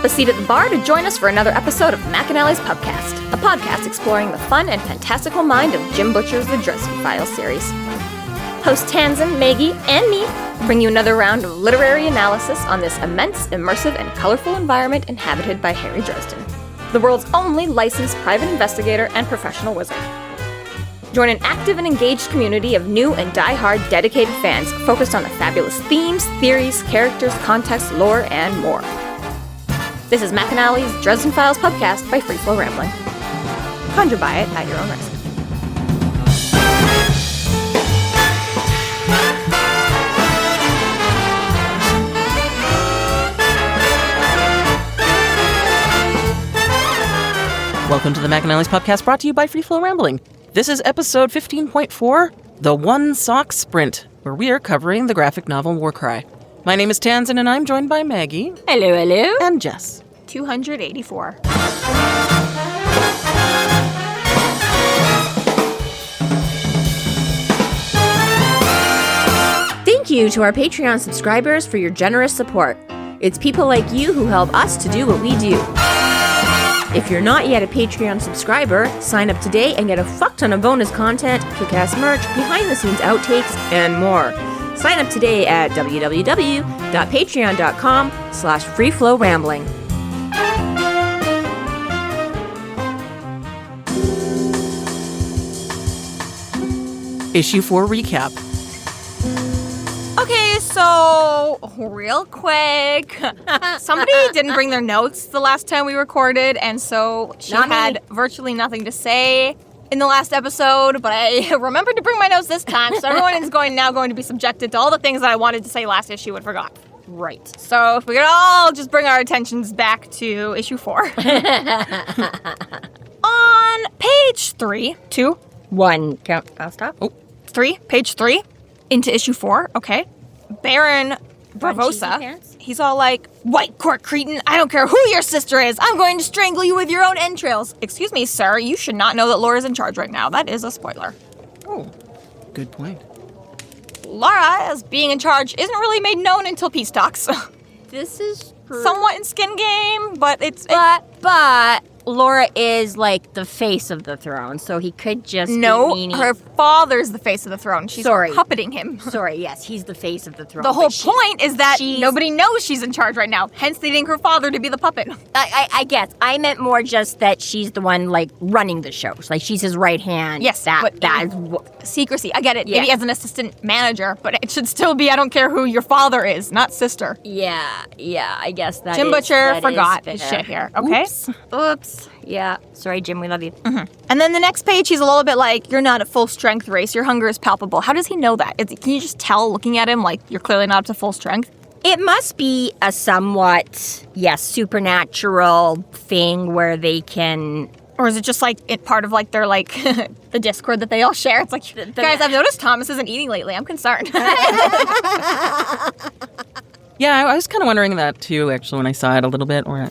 up a seat at the bar to join us for another episode of McAnally's Pubcast, a podcast exploring the fun and fantastical mind of Jim Butcher's The Dresden Files series. Hosts Tanzan, Maggie, and me bring you another round of literary analysis on this immense, immersive, and colorful environment inhabited by Harry Dresden, the world's only licensed private investigator and professional wizard. Join an active and engaged community of new and die-hard dedicated fans focused on the fabulous themes, theories, characters, context, lore, and more. This is McAnally's Dresden Files Pubcast by Free Flow Rambling. Conjure by it at your own risk. Welcome to the McAnally's Pubcast, brought to you by Free Flow Rambling. This is episode 15.4, The One Sock Sprint, where we are covering the graphic novel Warcry. My name is Tanzan, and I'm joined by Maggie. Hello, hello. And Jess. 284. Thank you to our Patreon subscribers for your generous support. It's people like you who help us to do what we do. If you're not yet a Patreon subscriber, sign up today and get a fuck ton of bonus content, kick-ass merch, behind-the-scenes outtakes, and more. Sign up today at www.patreon.com/freeflowrambling. Issue 4 recap. Okay, so real quick, somebody didn't bring their notes the last time we recorded, and so she had virtually nothing to say in the last episode, but I remembered to bring my notes this time, so everyone is now going to be subjected to all the things that I wanted to say last issue and forgot. Right. So if we could all just bring our attentions back to issue 4. On page 3, 2, 1, count, stop. 3, page 3, into issue 4, okay. Baron Bravosa, he's all like, "White court cretin, I don't care who your sister is, I'm going to strangle you with your own entrails." Excuse me, sir, you should not know that Laura's in charge right now. That is a spoiler. Oh, good point. Laura, as being in charge, isn't really made known until peace talks. This is true. Somewhat in Skin Game, but But Laura is like the face of the throne, so he could just no, be meaning... her father's the face of the throne. She's puppeting him. Sorry, yes, he's the face of the throne. The whole point is that nobody knows she's in charge right now, hence needing her father to be the puppet. I guess. I meant more just that she's the one, like, running the show. Like, she's his right hand. Yes, that is secrecy. I get it. Yeah. Maybe as an assistant manager, but it should still be, I don't care who your father is, not sister. Yeah, I guess that Jim Butcher forgot his shit here, okay? Oops. Yeah. Sorry, Jim, we love you. Mm-hmm. And then the next page, he's a little bit like, "You're not at full strength, Race. Your hunger is palpable." How does he know that? Can you just tell looking at him, like, you're clearly not up to full strength? It must be a somewhat, supernatural thing where they can... Or is it just, like, part of, like, their, like, the Discord that they all share? It's like, guys, I've noticed Thomas isn't eating lately. I'm concerned. Yeah, I was kind of wondering that too, actually, when I saw it a little bit. Or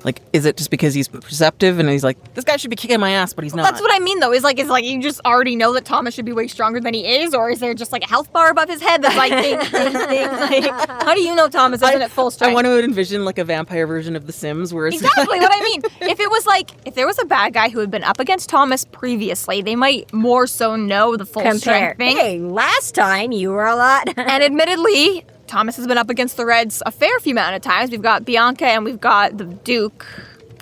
like, is it just because he's perceptive and he's like, this guy should be kicking my ass, but he's not? That's what I mean, though. Is like you just already know that Thomas should be way stronger than he is, or is there just like a health bar above his head that's like, ding, ding, ding, like, how do you know Thomas isn't at full strength? I want to envision like a vampire version of The Sims, where it's exactly what I mean. If it was like, if there was a bad guy who had been up against Thomas previously, they might more so know the full strength thing. Hey, last time you were a lot, and admittedly, Thomas has been up against the Reds a fair few amount of times. We've got Bianca and we've got the Duke.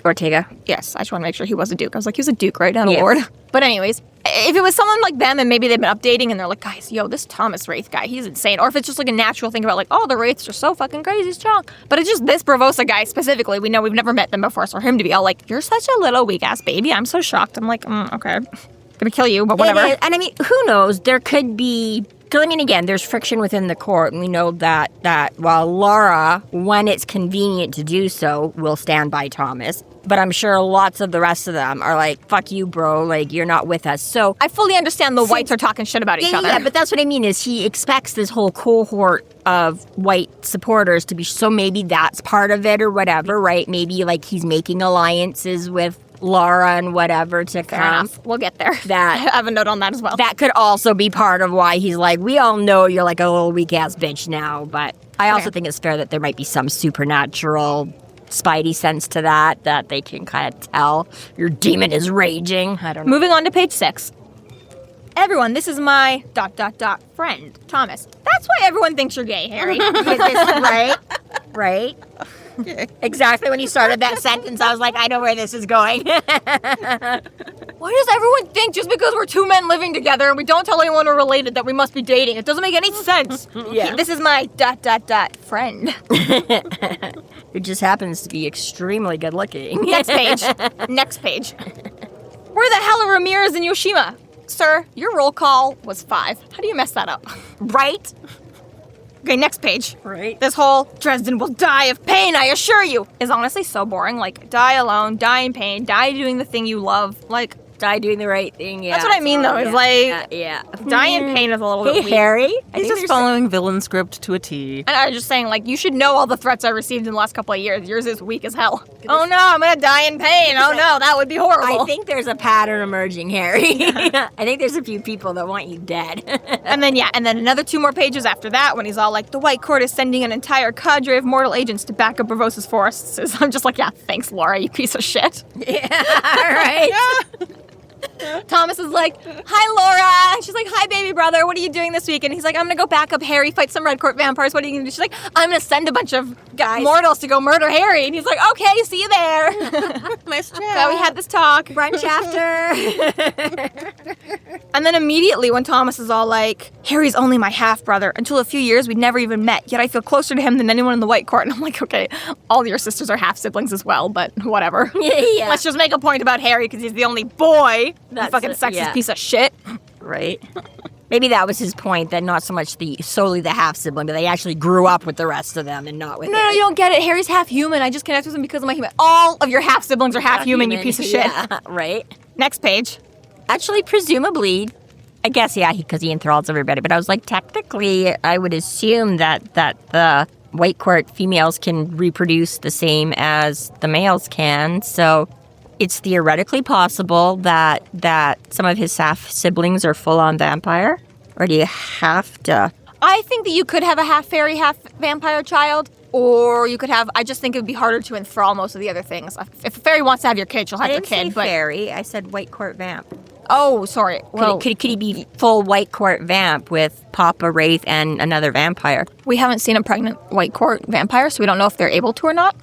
Ortega. Yes, I just want to make sure he was a Duke. I was like, he was a Duke, right? Not a Lord. But anyways, if it was someone like them and maybe they've been updating and they're like, guys, this Thomas Wraith guy, he's insane. Or if it's just like a natural thing about like, oh, the Wraiths are so fucking crazy strong. But it's just this Bravosa guy specifically. We know we've never met them before. So for him to be all like, you're such a little weak ass baby. I'm so shocked. I'm like, okay. Gonna kill you, but whatever. And I mean, who knows? There could be... Because, I mean, again, there's friction within the court, and we know that while Laura, when it's convenient to do so, will stand by Thomas. But I'm sure lots of the rest of them are like, fuck you, bro, like, you're not with us. So I fully understand the whites are talking shit about each other. Yeah, but that's what I mean, is he expects this whole cohort of white supporters to be, so maybe that's part of it or whatever, right? Maybe, like, he's making alliances with Laura and whatever to Fair come. enough. We'll get there. That I have a note on that as well. That could also be part of why he's like, we all know you're like a little weak-ass bitch now, but I also think it's fair that there might be some supernatural spidey sense to that they can kind of tell your demon is raging. I don't know. Moving on to page 6. Everyone, this is my ... friend, Thomas. That's why everyone thinks you're gay, Harry. Right? Okay. Exactly when you started that sentence, I was like, I know where this is going. Why does everyone think just because we're two men living together and we don't tell anyone we're related that we must be dating? It doesn't make any sense. Yeah. This is my ... friend. Who just happens to be extremely good looking. Next page. Next page. Where the hell are Ramirez and Yoshima? Sir, your roll call was 5. How do you mess that up? Right? Okay, next page. Right. This whole Dresden will die of pain, I assure you, is honestly so boring. Like, die alone, die in pain, die doing the thing you love. Like, Die doing the right thing, yeah. that's what I mean, though. Is like, die in pain is a little bit weak. Harry? He's just following villain script to a T. And I was just saying, like, you should know all the threats I received in the last couple of years. Yours is weak as hell. Oh no, I'm gonna die in pain. Oh no, that would be horrible. I think there's a pattern emerging, Harry. I think there's a few people that want you dead. And then another 2 more pages after that when he's all like, the White Court is sending an entire cadre of mortal agents to back up Bravos's forests. I'm just like, yeah, thanks, Laura, you piece of shit. Yeah, right. Thomas is like, hi, Laura. And she's like, hi, baby brother. What are you doing this week? And he's like, I'm going to go back up Harry, fight some Red Court vampires. What are you going to do? She's like, I'm going to send a bunch of Guys. mortals to go murder Harry. And he's like, okay, see you there. Nice chat. So we had this talk. Brunch after. And then immediately when Thomas is all like, Harry's only my half-brother. Until a few years, we'd never even met. Yet I feel closer to him than anyone in the White Court. And I'm like, okay, all your sisters are half-siblings as well, but whatever. Yeah. Let's just make a point about Harry because he's the only boy. That's You fucking it, sexist yeah. piece of shit. Right. Maybe that was his point, that not so much solely the half-sibling, but they actually grew up with the rest of them and not with No, Harry. you don't get it. Harry's half-human. I just connect with him because of my human. All of your half-siblings are half-human, you piece of shit. Yeah, right. Next page. Actually, presumably, I guess, yeah, because he enthralls everybody. But I was like, technically, I would assume that the White Court females can reproduce the same as the males can. So it's theoretically possible that some of his half-siblings are full-on vampire. Or do you have to? I think that you could have a half-fairy, half-vampire child. Or you could have, I just think it would be harder to enthrall most of the other things. If a fairy wants to have your kid, she'll have I your didn't kid. say But fairy. I said White Court vamp. oh, sorry. Well, Could he be full White Court vamp with Papa Wraith and another vampire? we haven't seen a pregnant White Court vampire, so we don't know if they're able to or not.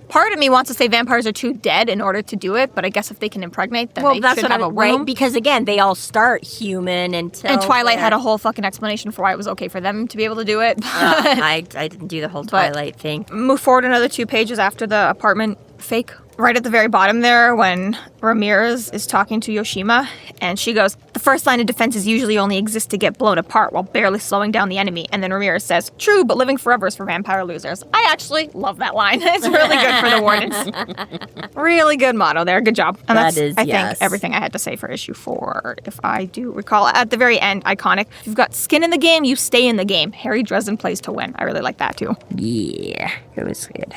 Part of me wants to say vampires are too dead in order to do it, but I guess if they can impregnate, then they should have a right, womb. because again, they all start human until. And Twilight had a whole fucking explanation for why it was okay for them to be able to do it. I didn't do the whole Twilight thing. Move forward another 2 pages after the apartment fake. Right at the very bottom there, when Ramirez is talking to Yoshima, and she goes, the first line of defenses usually only exist to get blown apart while barely slowing down the enemy. And then Ramirez says, true, but living forever is for vampire losers. I actually love that line. It's really good for the Wardens. Really good motto there. Good job. And That that's, is, I yes. think, everything I had to say for issue 4, if I do recall. At the very end, iconic. If you've got skin in the game, you stay in the game. Harry Dresden plays to win. I really like that, too. Yeah, it was good.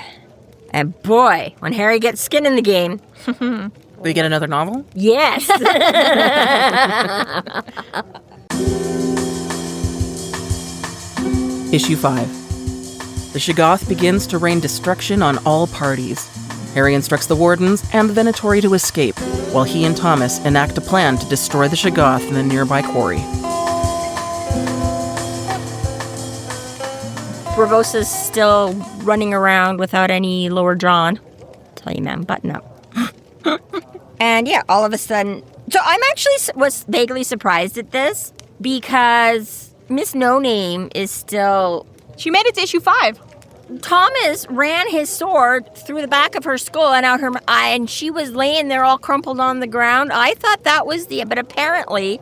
And boy, when Harry gets skin in the game, We get another novel? yes. Issue 5. The Shoggoth begins to rain destruction on all parties. Harry instructs the Wardens and the Venatori to escape, while he and Thomas enact a plan to destroy the Shoggoth in the nearby Quarry. Bravosa's still running around without any lower jaw. Tell you, man, button up. And yeah, all of a sudden, so I'm actually was vaguely surprised at this because Miss No Name is still. She made it to issue 5. Thomas ran his sword through the back of her skull and out her eye, and she was laying there all crumpled on the ground. I thought that was but apparently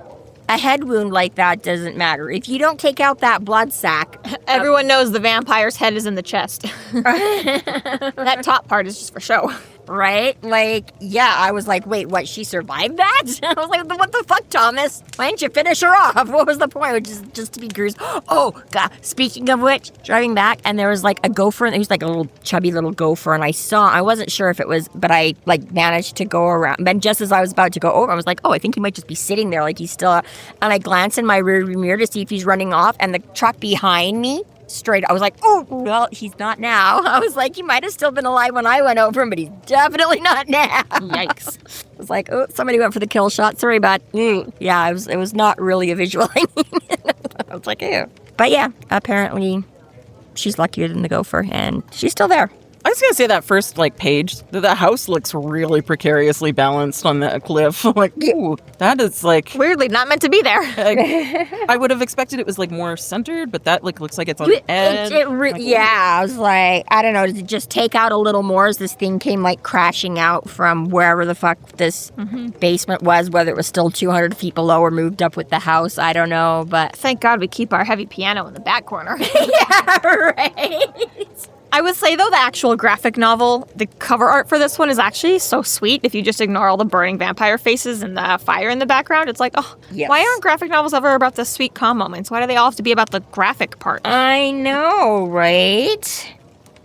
a head wound like that doesn't matter. If you don't take out that blood sac. Everyone knows the vampire's head is in the chest. That top part is just for show. Right? Like, yeah, I was like, wait, what, she survived that? I was like, what the fuck, Thomas? Why didn't you finish her off? What was the point? Which is just to be bruised. Oh, God. Speaking of which, driving back, and there was like a gopher, and it was like a little chubby little gopher, and I wasn't sure if it was, but I like managed to go around. Then just as I was about to go over, I was like, oh, I think he might just be sitting there like he's still, and I glanced in my rearview mirror to see if he's running off, and the truck behind me straight. I was like, oh, well, he's not now. I was like, he might have still been alive when I went over him, but he's definitely not now. Yikes. I was like, oh, somebody went for the kill shot. Sorry, but yeah, it was not really a visual. I was like, ew. But yeah, apparently she's luckier than the gopher, and she's still there. I was going to say that first, page, the house looks really precariously balanced on that cliff. Ooh, that is, Weirdly not meant to be there. I would have expected it was, more centered, but that, looks like it's on the edge. Yeah, I was like, I don't know, did it just take out a little more as this thing came, crashing out from wherever the fuck this basement was, whether it was still 200 feet below or moved up with the house, I don't know, but... Thank God we keep our heavy piano in the back corner. Yeah, right. I would say, though, the actual graphic novel, the cover art for this one is actually so sweet. If you just ignore all the burning vampire faces and the fire in the background, it's like, oh, yes. Why aren't graphic novels ever about the sweet, calm moments? Why do they all have to be about the graphic part? I know, right?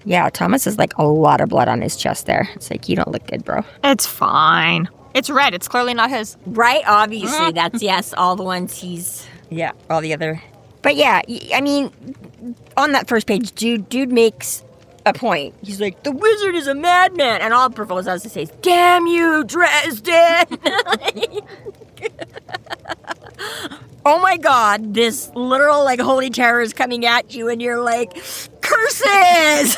Yeah, Thomas has, a lot of blood on his chest there. It's like, you don't look good, bro. It's fine. It's red. It's clearly not his. Right, obviously. That's, yes, all the ones he's... Yeah, all the other... But yeah, I mean, on that first page, dude makes... a point. He's like, the wizard is a madman. And all Provost has to say is, damn you, Dresden! Oh my God, this literal, holy terror is coming at you, and you're like, curses!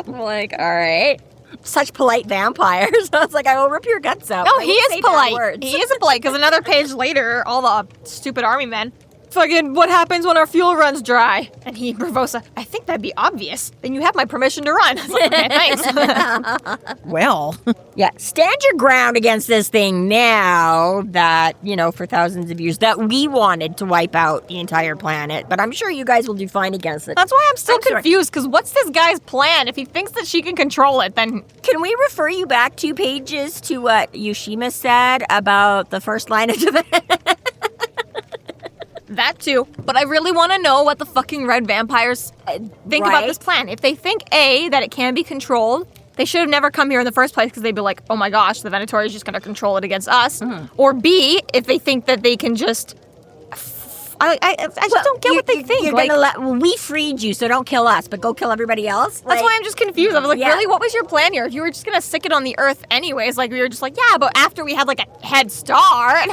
I'm like, all right. Such polite vampires. I was like, I will rip your guts out. No, he is polite. He is polite, because another page later, all the stupid army men, fucking, what happens when our fuel runs dry? And he, Bravosa, I think that'd be obvious. Then you have my permission to run. I was like, okay, thanks. Well. Yeah, stand your ground against this thing now that, for thousands of years, that we wanted to wipe out the entire planet. But I'm sure you guys will do fine against it. That's why I'm still confused, because what's this guy's plan? If he thinks that she can control it, then... Can we refer you back 2 pages to what Yushima said about the first line of the... That too. But I really want to know what the fucking red vampires think about this plan. If they think, A, that it can be controlled, they should have never come here in the first place, because they'd be like, oh my gosh, the Venatori is just going to control it against us. Or B, if they think that they can just... I just don't get what they think. You're gonna we freed you, so don't kill us, but go kill everybody else? That's why I'm just confused. I was like, really? What was your plan here? If you were just going to stick it on the earth anyways, we were just like, yeah, but after we had, a head start,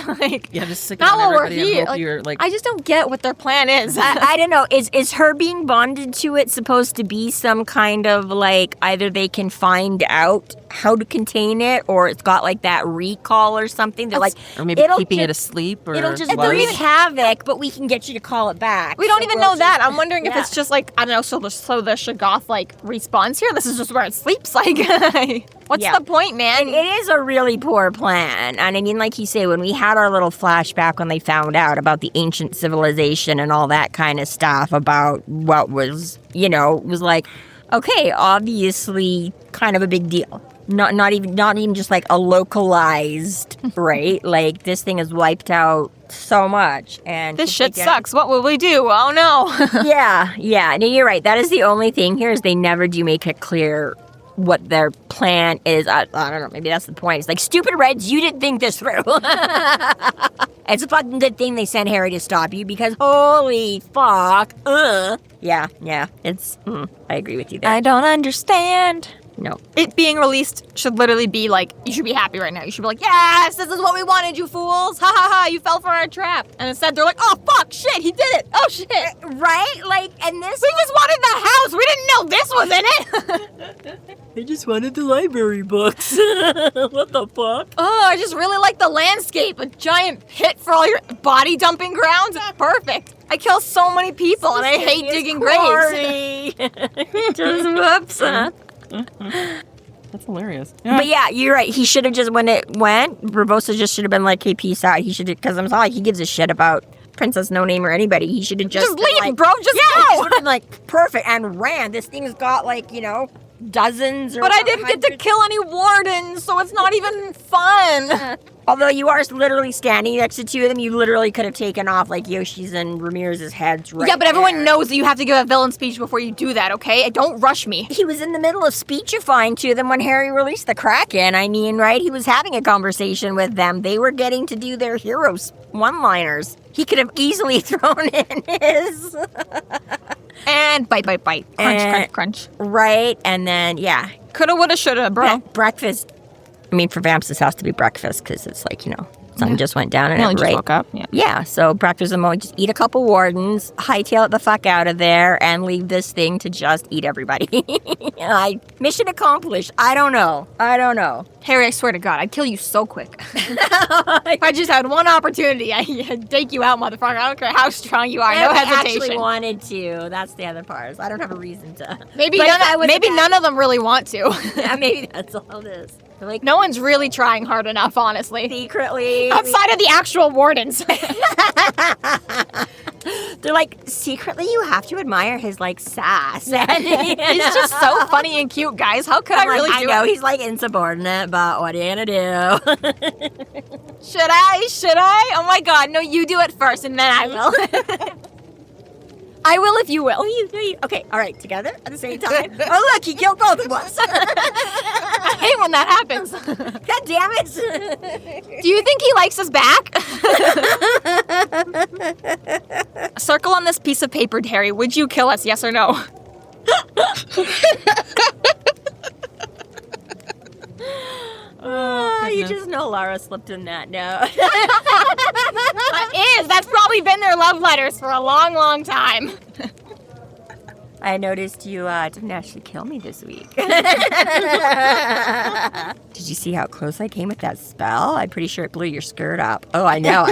Yeah, just stick it on everybody and hope you're, I just don't get what their plan is. I don't know. Is her being bonded to it supposed to be some kind of, either they can find out how to contain it, or it's got, that recall or something? They're or maybe keeping it asleep, or... It'll just wreak havoc, but we can get you to call it back. We don't even know that. I'm wondering if it's just I don't know, so the Shoggoth respawns here. This is just where it sleeps. What's the point, man? It is a really poor plan. And I mean, like you say, when we had our little flashback when they found out about the ancient civilization and all that kind of stuff about what was, was okay, obviously kind of a big deal. Not even just a localized, right? This thing has wiped out so much, and this shit sucks. What will we do? Oh no. yeah. No, you're right. That is the only thing here is they never do make it clear what their plan is. I don't know. Maybe that's the point. It's stupid Reds, you didn't think this through. It's a fucking good thing they sent Harry to stop you, because holy fuck. Yeah. It's. I agree with you there. I don't understand. No. It being released should literally be you should be happy right now. You should be like, yes, this is what we wanted, you fools. Ha ha ha, you fell for our trap. And instead they're like, oh fuck, shit, he did it. Oh shit. Right? And this... We just wanted the house. We didn't know this was in it. I just wanted the library books. What the fuck? Oh, I just really like the landscape. A giant pit for all your body dumping grounds. It's perfect. I kill so many people, and I hate digging graves. Just whoops. That's hilarious. Yeah. But yeah, you're right. He should have just, when it went, Barbosa just should have been like, hey, peace out. He should have, because I'm not like he gives a shit about Princess No Name or anybody. He should have just leave, bro. Just go. go. He should have been perfect, and ran. This thing's got dozens or But I didn't get to kill any wardens, so it's not even fun. Although you are literally standing next to two of them, you literally could have taken off like Yoshi's and Ramirez's heads right Yeah, but everyone there. knows that you have to give a villain speech before you do that, okay? Don't rush me. He was in the middle of speechifying to them when Harry released the Kraken. I mean, right? He was having a conversation with them. They were getting to do their heroes one-liners. He could have easily thrown in his... And bite, bite, bite. Crunch, crunch, crunch. Right, and then, yeah. Coulda, woulda, shoulda, bro. Breakfast. I mean, for Vamps, this has to be breakfast because it's like, sun just went down and I only right? just woke up. Yeah, so breakfast and just eat a couple wardens, hightail it the fuck out of there, and leave this thing to just eat everybody. Mission accomplished. I don't know. Harry, I swear to God, I'd kill you so quick. If I just had one opportunity, I'd take you out, motherfucker. I don't care how strong you are. No I hesitation. actually wanted to. That's the other part. So I don't have a reason to. Maybe But if I none, would've maybe had- none of them really want to. Yeah, maybe that's all it is. They're like, No one's really trying hard enough, honestly. secretly. Outside of the actual wardens. They're like, secretly you have to admire his, sass. He's just so funny and cute, guys. How could I really I do know it? he's, insubordinate, but what are you gonna do? Should I? Oh my God, no, you do it first and then I will. I will if you will. You. Okay, all right, together at the same time. Oh, look, he killed both of us. I hate when that happens. God damn it. Do you think he likes us back? Circle on this piece of paper, Harry. Would you kill us, yes or no? You just know Lara slipped in that note. That's probably been their love letters for a long, long time. I noticed you didn't actually kill me this week. Did you see how close I came with that spell? I'm pretty sure it blew your skirt up. Oh, I know.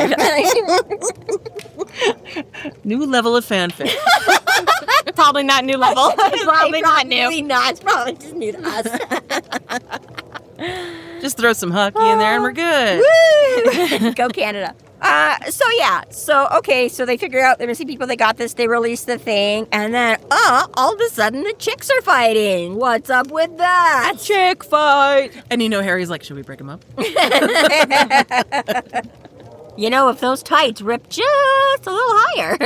New level of fanfic. Probably not new level. Probably not new. Probably not. It's probably just new to us. Just throw some hockey in there and we're good. Woo! Go Canada. So they figure out they're missing people. They got this. They release the thing, and then all of a sudden the chicks are fighting. What's up with that? Chick fight. And Harry's like, should we break him up? If those tights rip just a little higher.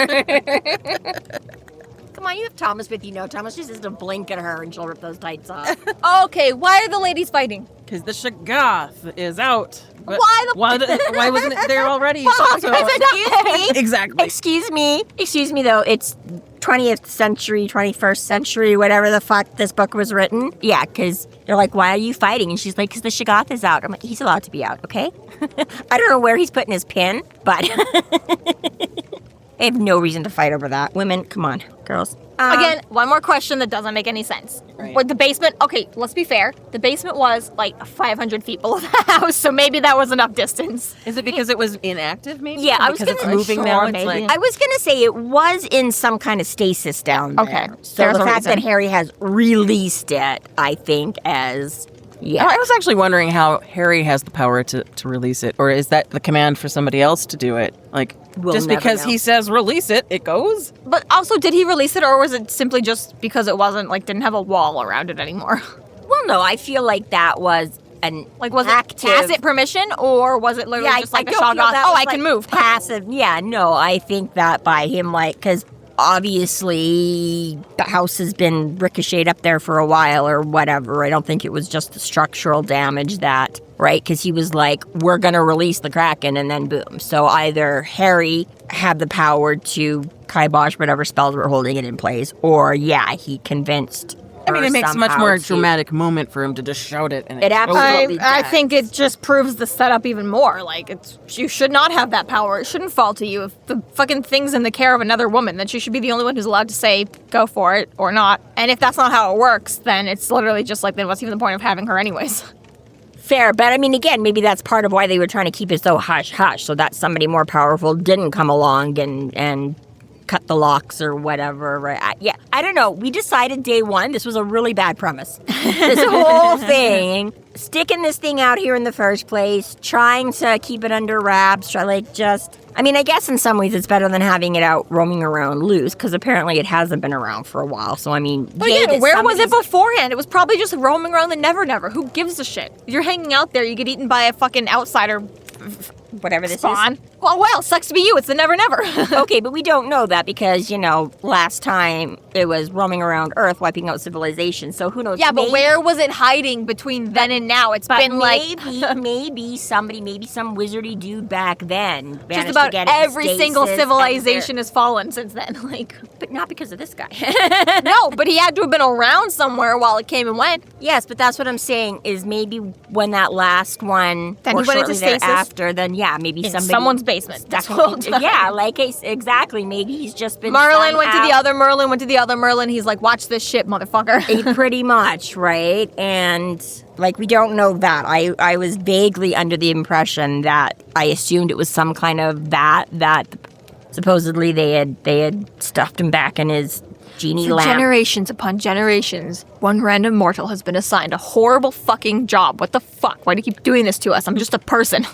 Come on, you have Thomas with you. No, Thomas just has to blink at her and she'll rip those tights off. Okay, why are the ladies fighting? Because the Shoggoth is out. But Why why wasn't it there already? Exactly. Excuse me though, it's 20th century, 21st century, whatever the fuck this book was written. Yeah, because they're like, why are you fighting? And she's like, because the Shoggoth is out. I'm like, he's allowed to be out, okay? I don't know where he's putting his pin, but I have no reason to fight over that. Women, come on, girls. Again, one more question that doesn't make any sense. Right. With the basement, okay, let's be fair. The basement was 500 feet below the house, so maybe that was enough distance. Is it because it was inactive, maybe? Yeah, I was because gonna- it's moving Sure, now. It's maybe. like I was going to say it was in some kind of stasis down there. Okay, So there's the a fact reason. that Harry has released it, I think, as... Yeah. I was actually wondering how Harry has the power to release it, or is that the command for somebody else to do it? We'll just never because know. he says release it, it goes? But also, did he release it, or was it simply just because it wasn't, didn't have a wall around it anymore? Well, no, I feel like that was an Was active... it tacit permission, or was it literally just a don't feel Shoggoth? that Oh, was, I can move. Passive. Yeah, no, I think that by him, because obviously the house has been ricocheted up there for a while or whatever. I don't think it was just the structural damage that, right? Because he was like, we're going to release the Kraken, and then boom. So either Harry had the power to kibosh whatever spells were holding it in place, or he convinced I mean, her it makes a much somehow more to- dramatic moment for him to just shout it. And It absolutely I does. think it just proves the setup even more. You should not have that power. It shouldn't fall to you. If the fucking thing's in the care of another woman, then she should be the only one who's allowed to say, go for it, or not. And if that's not how it works, then it's literally just then what's even the point of having her anyways? Fair, but I mean, again, maybe that's part of why they were trying to keep it so hush-hush, so that somebody more powerful didn't come along and cut the locks or whatever. Right? I don't know. We decided day one, this was a really bad premise. This whole thing, sticking this thing out here in the first place, trying to keep it under wraps, I mean, I guess in some ways it's better than having it out roaming around loose, because apparently it hasn't been around for a while. So, I mean, But yeah, where was it beforehand? It was probably just roaming around the Never Never. Who gives a shit? You're hanging out there, you get eaten by a fucking outsider whatever this spawn. is. Well, sucks to be you. It's the Never Never. Okay, but we don't know that because, last time it was roaming around Earth, wiping out civilization. So who knows? Yeah, but where was it hiding between then and now? It's been maybe some wizardy dude back then. Just about every single civilization has fallen since then. But not because of this guy. No, but he had to have been around somewhere while it came and went. Yes, but that's what I'm saying is maybe when that last one, then or he went into shortly stasis. After, then maybe In somebody someone's basement. That's what exactly. Maybe he's just been. Merlin went to the other Merlin, went to the other Merlin. He's like, watch this shit, motherfucker. Pretty much, right? And we don't know that. I was vaguely under the impression that I assumed it was some kind of that supposedly they had stuffed him back in his genie lamp. Generations upon generations, one random mortal has been assigned a horrible fucking job. What the fuck? Why do you keep doing this to us? I'm just a person.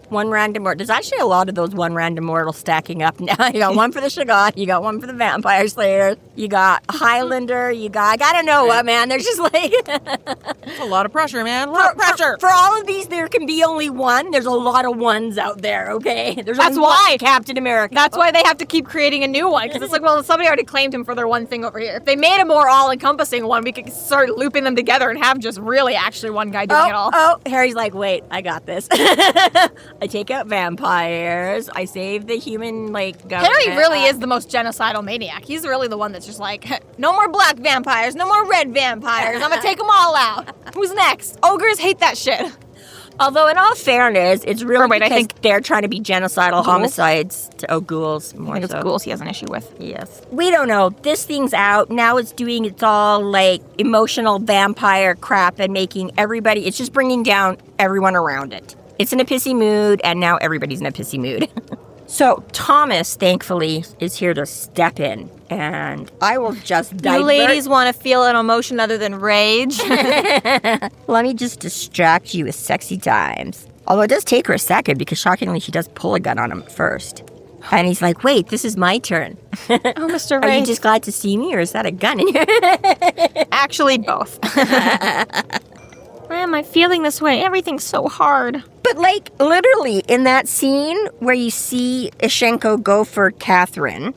One random mortal. There's actually a lot of those one random mortals stacking up now. You got one for the Shoggoth, you got one for the Vampire Slayer, you got Highlander, I gotta know what, man. There's just It's a lot of pressure, man. A lot of pressure. For all of these, there can be only one. There's a lot of ones out there, okay? That's why Captain America. That's why they have to keep creating a new one. Because it's like, well, somebody already claimed him for their one thing over here. If they made a more all-encompassing one, we could start looping them together and have just really actually one guy doing it all. Oh, Harry's like, wait, I got this. I take out vampires. I save the human, government. Harry really is the most genocidal maniac. He's really the one that's just like, no more black vampires, no more red vampires. I'm gonna take them all out. Who's next? Ogres hate that shit. Although, in all fairness, it's really because I think they're trying to be genocidal homicides. Ghouls. More I think it's ghouls he has an issue with. Yes. We don't know. This thing's out. Now it's doing its all, emotional vampire crap and making everybody... It's just bringing down everyone around it. It's in a pissy mood, and now everybody's in a pissy mood. So, Thomas, thankfully, is here to step in. And I will just divert. You ladies want to feel an emotion other than rage? Let me just distract you with sexy times. Although it does take her a second, because shockingly, she does pull a gun on him first. And he's like, wait, this is my turn. Oh, Mr. Rage. Are you just glad to see me, or is that a gun in here? Actually, both. Why am I feeling this way? Everything's so hard. But, literally, in that scene where you see Ishenko go for Catherine,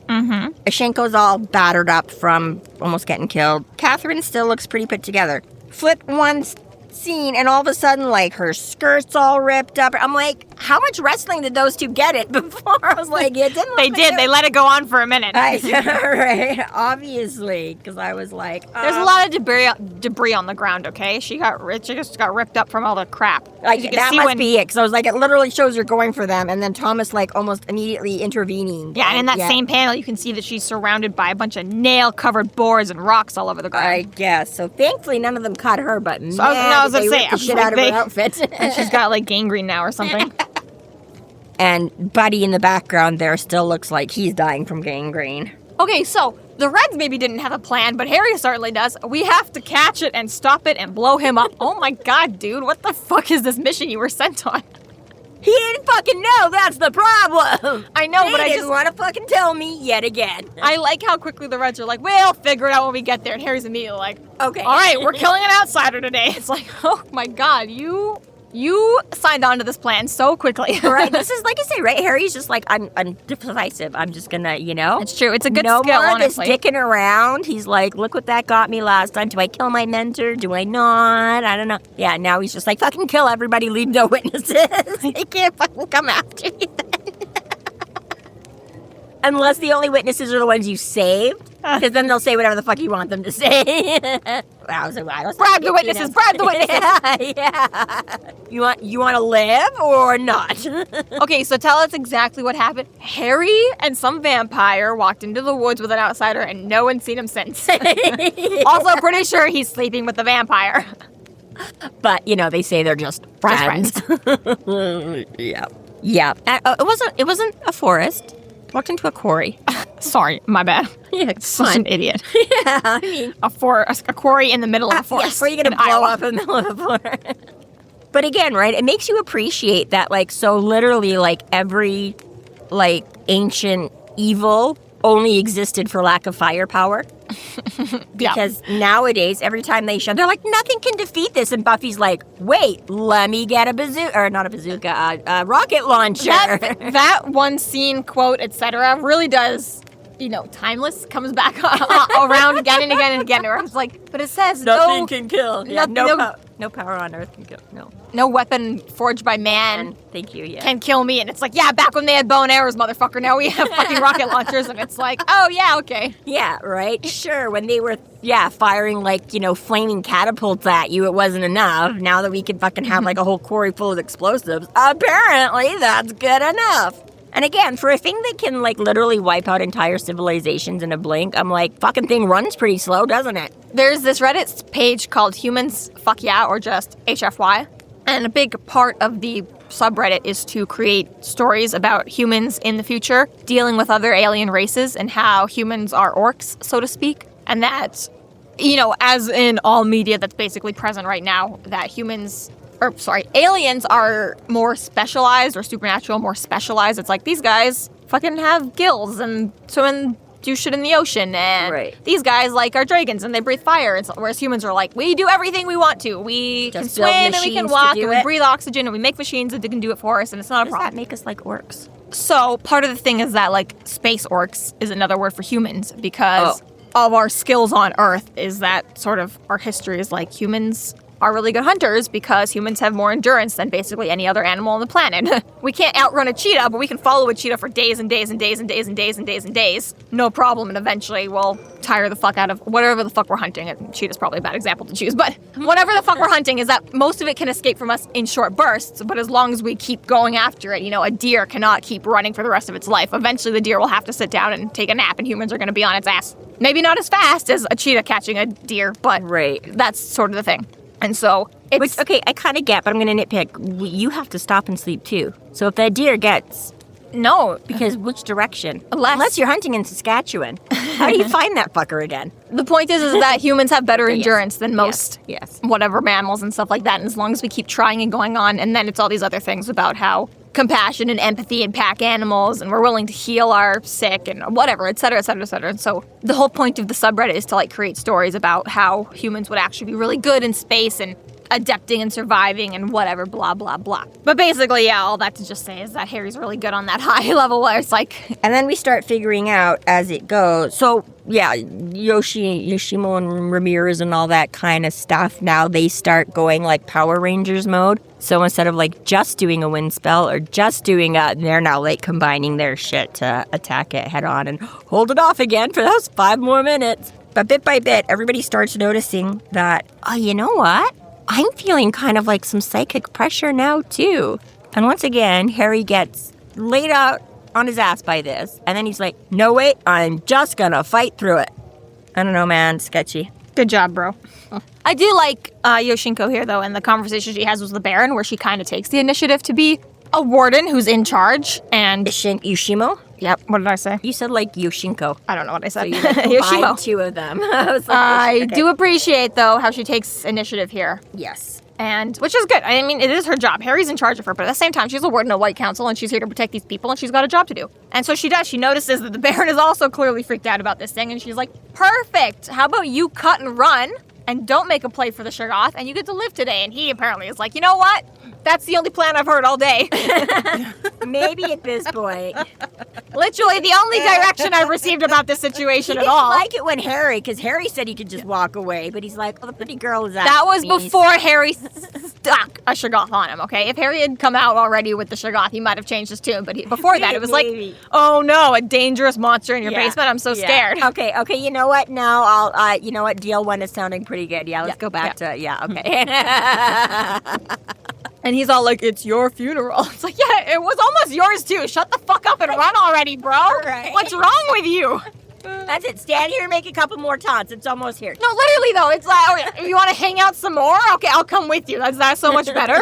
Ishenko's all battered up from almost getting killed. Catherine still looks pretty put together. Flip one scene, and all of a sudden, her skirt's all ripped up. I'm like, how much wrestling did those two get it before? I was like, it didn't. They did. They let it go on for a minute. Right, obviously, because I was like, there's a lot of debris on the ground. Okay, she just got ripped up from all the crap. That must be it. Because I was like, it literally shows her going for them, and then Thomas almost immediately intervening. Yeah, and in that same panel, you can see that she's surrounded by a bunch of nail-covered boards and rocks all over the ground. I guess. So thankfully, none of them caught her, but I was gonna say, the shit out of her outfit. And she's got gangrene now or something. And Buddy in the background there still looks like he's dying from gangrene. Okay, so the Reds maybe didn't have a plan, but Harry certainly does. We have to catch it and stop it and blow him up. Oh my god, dude, what the fuck is this mission you were sent on? He didn't fucking know, that's the problem! I know, but I didn't want to fucking tell me yet again. I like how quickly the Reds are like, we'll figure it out when we get there, and Harry's immediately like, okay. Alright, we're killing an outsider today. It's like, oh my god, you signed on to this plan so quickly. Right, this is like I say, right? Harry's just like, I'm decisive. I'm just gonna, It's true, it's a good no skill, more honestly. This dicking around. He's like, look what that got me last time. Do I kill my mentor? Do I not? I don't know. Yeah, now he's just like, fucking kill everybody, leave no witnesses. They can't fucking come after you. Unless the only witnesses are the ones you saved. Because then they'll say whatever the fuck you want them to say. Bribe the witnesses! Bribe the witnesses! Yeah. You want to live or not? Okay, so tell us exactly what happened. Harry and some vampire walked into the woods with an outsider and no one's seen him since. Also, pretty sure he's sleeping with the vampire. But, they say they're just friends. Yeah. Yeah. It wasn't a forest. Walked into a quarry. Sorry, my bad. Yeah, such an idiot. Yeah, I mean... A quarry in the middle of the forest. Yeah, where are you going to blow up in the middle of the forest? But again, right, it makes you appreciate that, like, so literally, like, every, like, ancient evil only existed for lack of firepower. Because nowadays, every time they show, they're like, nothing can defeat this. And Buffy's like, wait, let me get a bazooka, or not a bazooka, a rocket launcher. That one scene, quote, etc., really does, timeless, comes back around again and again and again. Where I was like, but it says nothing can kill. Yeah, no power on earth can kill. No weapon forged by man. Thank you, yeah. Can kill me. And it's like, yeah, back when they had bow and arrows, motherfucker. Now we have fucking rocket launchers. And it's like, oh, yeah, okay. Yeah, right? Sure, when they were, firing, like, flaming catapults at you, it wasn't enough. Now that we can fucking have, like, a whole quarry full of explosives, apparently that's good enough. And again, for a thing that can, like, literally wipe out entire civilizations in a blink, I'm like, fucking thing runs pretty slow, doesn't it? There's this Reddit page called Humans Fuck Yeah, or just HFY. And a big part of the subreddit is to create stories about humans in the future, dealing with other alien races and how humans are orcs, so to speak. And that, as in all media that's basically present right now, that aliens are more specialized, or supernatural, more specialized. It's like, these guys fucking have gills and swim and do shit in the ocean, and these guys, like, are dragons and they breathe fire, and whereas humans are like, we do everything we want to. We just can swim and we can walk and we breathe oxygen and we make machines that can do it for us, and it's not a problem. Does that make us like orcs? So part of the thing is that, like, space orcs is another word for humans, because of our skills on Earth is that sort of our history is like humans are really good hunters because humans have more endurance than basically any other animal on the planet. We can't outrun a cheetah, but we can follow a cheetah for days and days and days and days and days and days and days. No problem, and eventually we'll tire the fuck out of whatever the fuck we're hunting. Cheetah's probably a bad example to choose, but whatever the fuck we're hunting is that most of it can escape from us in short bursts, but as long as we keep going after it, a deer cannot keep running for the rest of its life. Eventually the deer will have to sit down and take a nap, and humans are going to be on its ass. Maybe not as fast as a cheetah catching a deer, but that's sort of the thing. And so it's... Which, okay, I kind of get, but I'm going to nitpick. You have to stop and sleep, too. So if that deer gets... No. Because which direction? Unless you're hunting in Saskatchewan. How do you find that fucker again? The point is that humans have better endurance than most whatever mammals and stuff like that. And as long as we keep trying and going on, and then it's all these other things about how compassion and empathy and pack animals, and we're willing to heal our sick and whatever, et cetera, et cetera, et cetera. And so the whole point of the subreddit is to, like, create stories about how humans would actually be really good in space and adapting and surviving and whatever, blah, blah, blah. But basically, all that to just say is that Harry's really good on that high level where it's like... And then we start figuring out as it goes. So, Yoshimo and Ramirez and all that kind of stuff, now they start going, like, Power Rangers mode. So instead of, like, just doing a wind spell or just doing they're now, like, combining their shit to attack it head on and hold it off again for those 5 more minutes. But bit by bit, everybody starts noticing that, you know what? I'm feeling kind of like some psychic pressure now, too. And once again, Harry gets laid out on his ass by this. And then he's like, no, wait, I'm just gonna fight through it. I don't know, man. Sketchy. Good job, bro. I do like Yoshinko here, though, and the conversation she has with the Baron, where she kind of takes the initiative to be a warden who's in charge, and... Yoshimo? Yep, what did I say? You said, like, Yoshinko. I don't know what I said. So you Yoshimo. 2 of them. I do appreciate, though, how she takes initiative here. Yes. And, which is good. I mean, it is her job. Harry's in charge of her, but at the same time, she's a warden of White Council, and she's here to protect these people, and she's got a job to do. And so she does. She notices that the Baron is also clearly freaked out about this thing, and she's like, perfect! How about you cut and run, and don't make a play for the Shoggoth, and you get to live today? And he apparently is like, you know what? That's the only plan I've heard all day. Maybe at this point. Literally the only direction I've received about this situation at all. I like it when because Harry said he could just walk away, but he's like, oh, the pretty girl is that was before Harry stuck a Shoggoth on him, okay? If Harry had come out already with the Shoggoth, he might have changed his tune, but before that, it was like, oh no, a dangerous monster in your basement, I'm so scared. Okay, you know what? Now you know what? Deal 1 is sounding pretty good. Yeah, let's go back to, okay. And he's all like, it's your funeral. It's like, yeah, it was almost yours too. Shut the fuck up and run already, bro. Right. What's wrong with you? That's it. Stand here and make a couple more taunts. It's almost here. No, literally though, it's like, okay, you want to hang out some more? Okay, I'll come with you. That's so much better.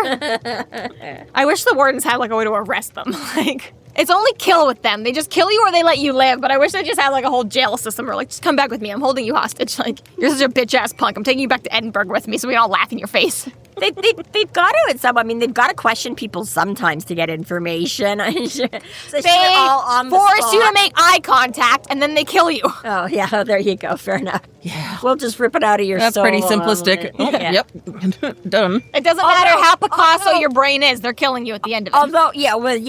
I wish the Wardens had like a way to arrest them. Like, it's only kill with them. They just kill you or they let you live. But I wish they just had like a whole jail system or like, just come back with me. I'm holding you hostage. Like, you're such a bitch ass punk. I'm taking you back to Edinburgh with me so we don't laugh in your face. they've got to at some. I mean, they've got to question people sometimes to get information. So They all on the force you to spot. make eye contact, and then they kill you. Oh yeah, there you go. Fair enough. Yeah. We'll just rip it out of your That's soul. pretty simplistic. Oh, Yeah. Yep. Done. It doesn't matter how Picasso your brain is, they're killing you at the end of it. Although,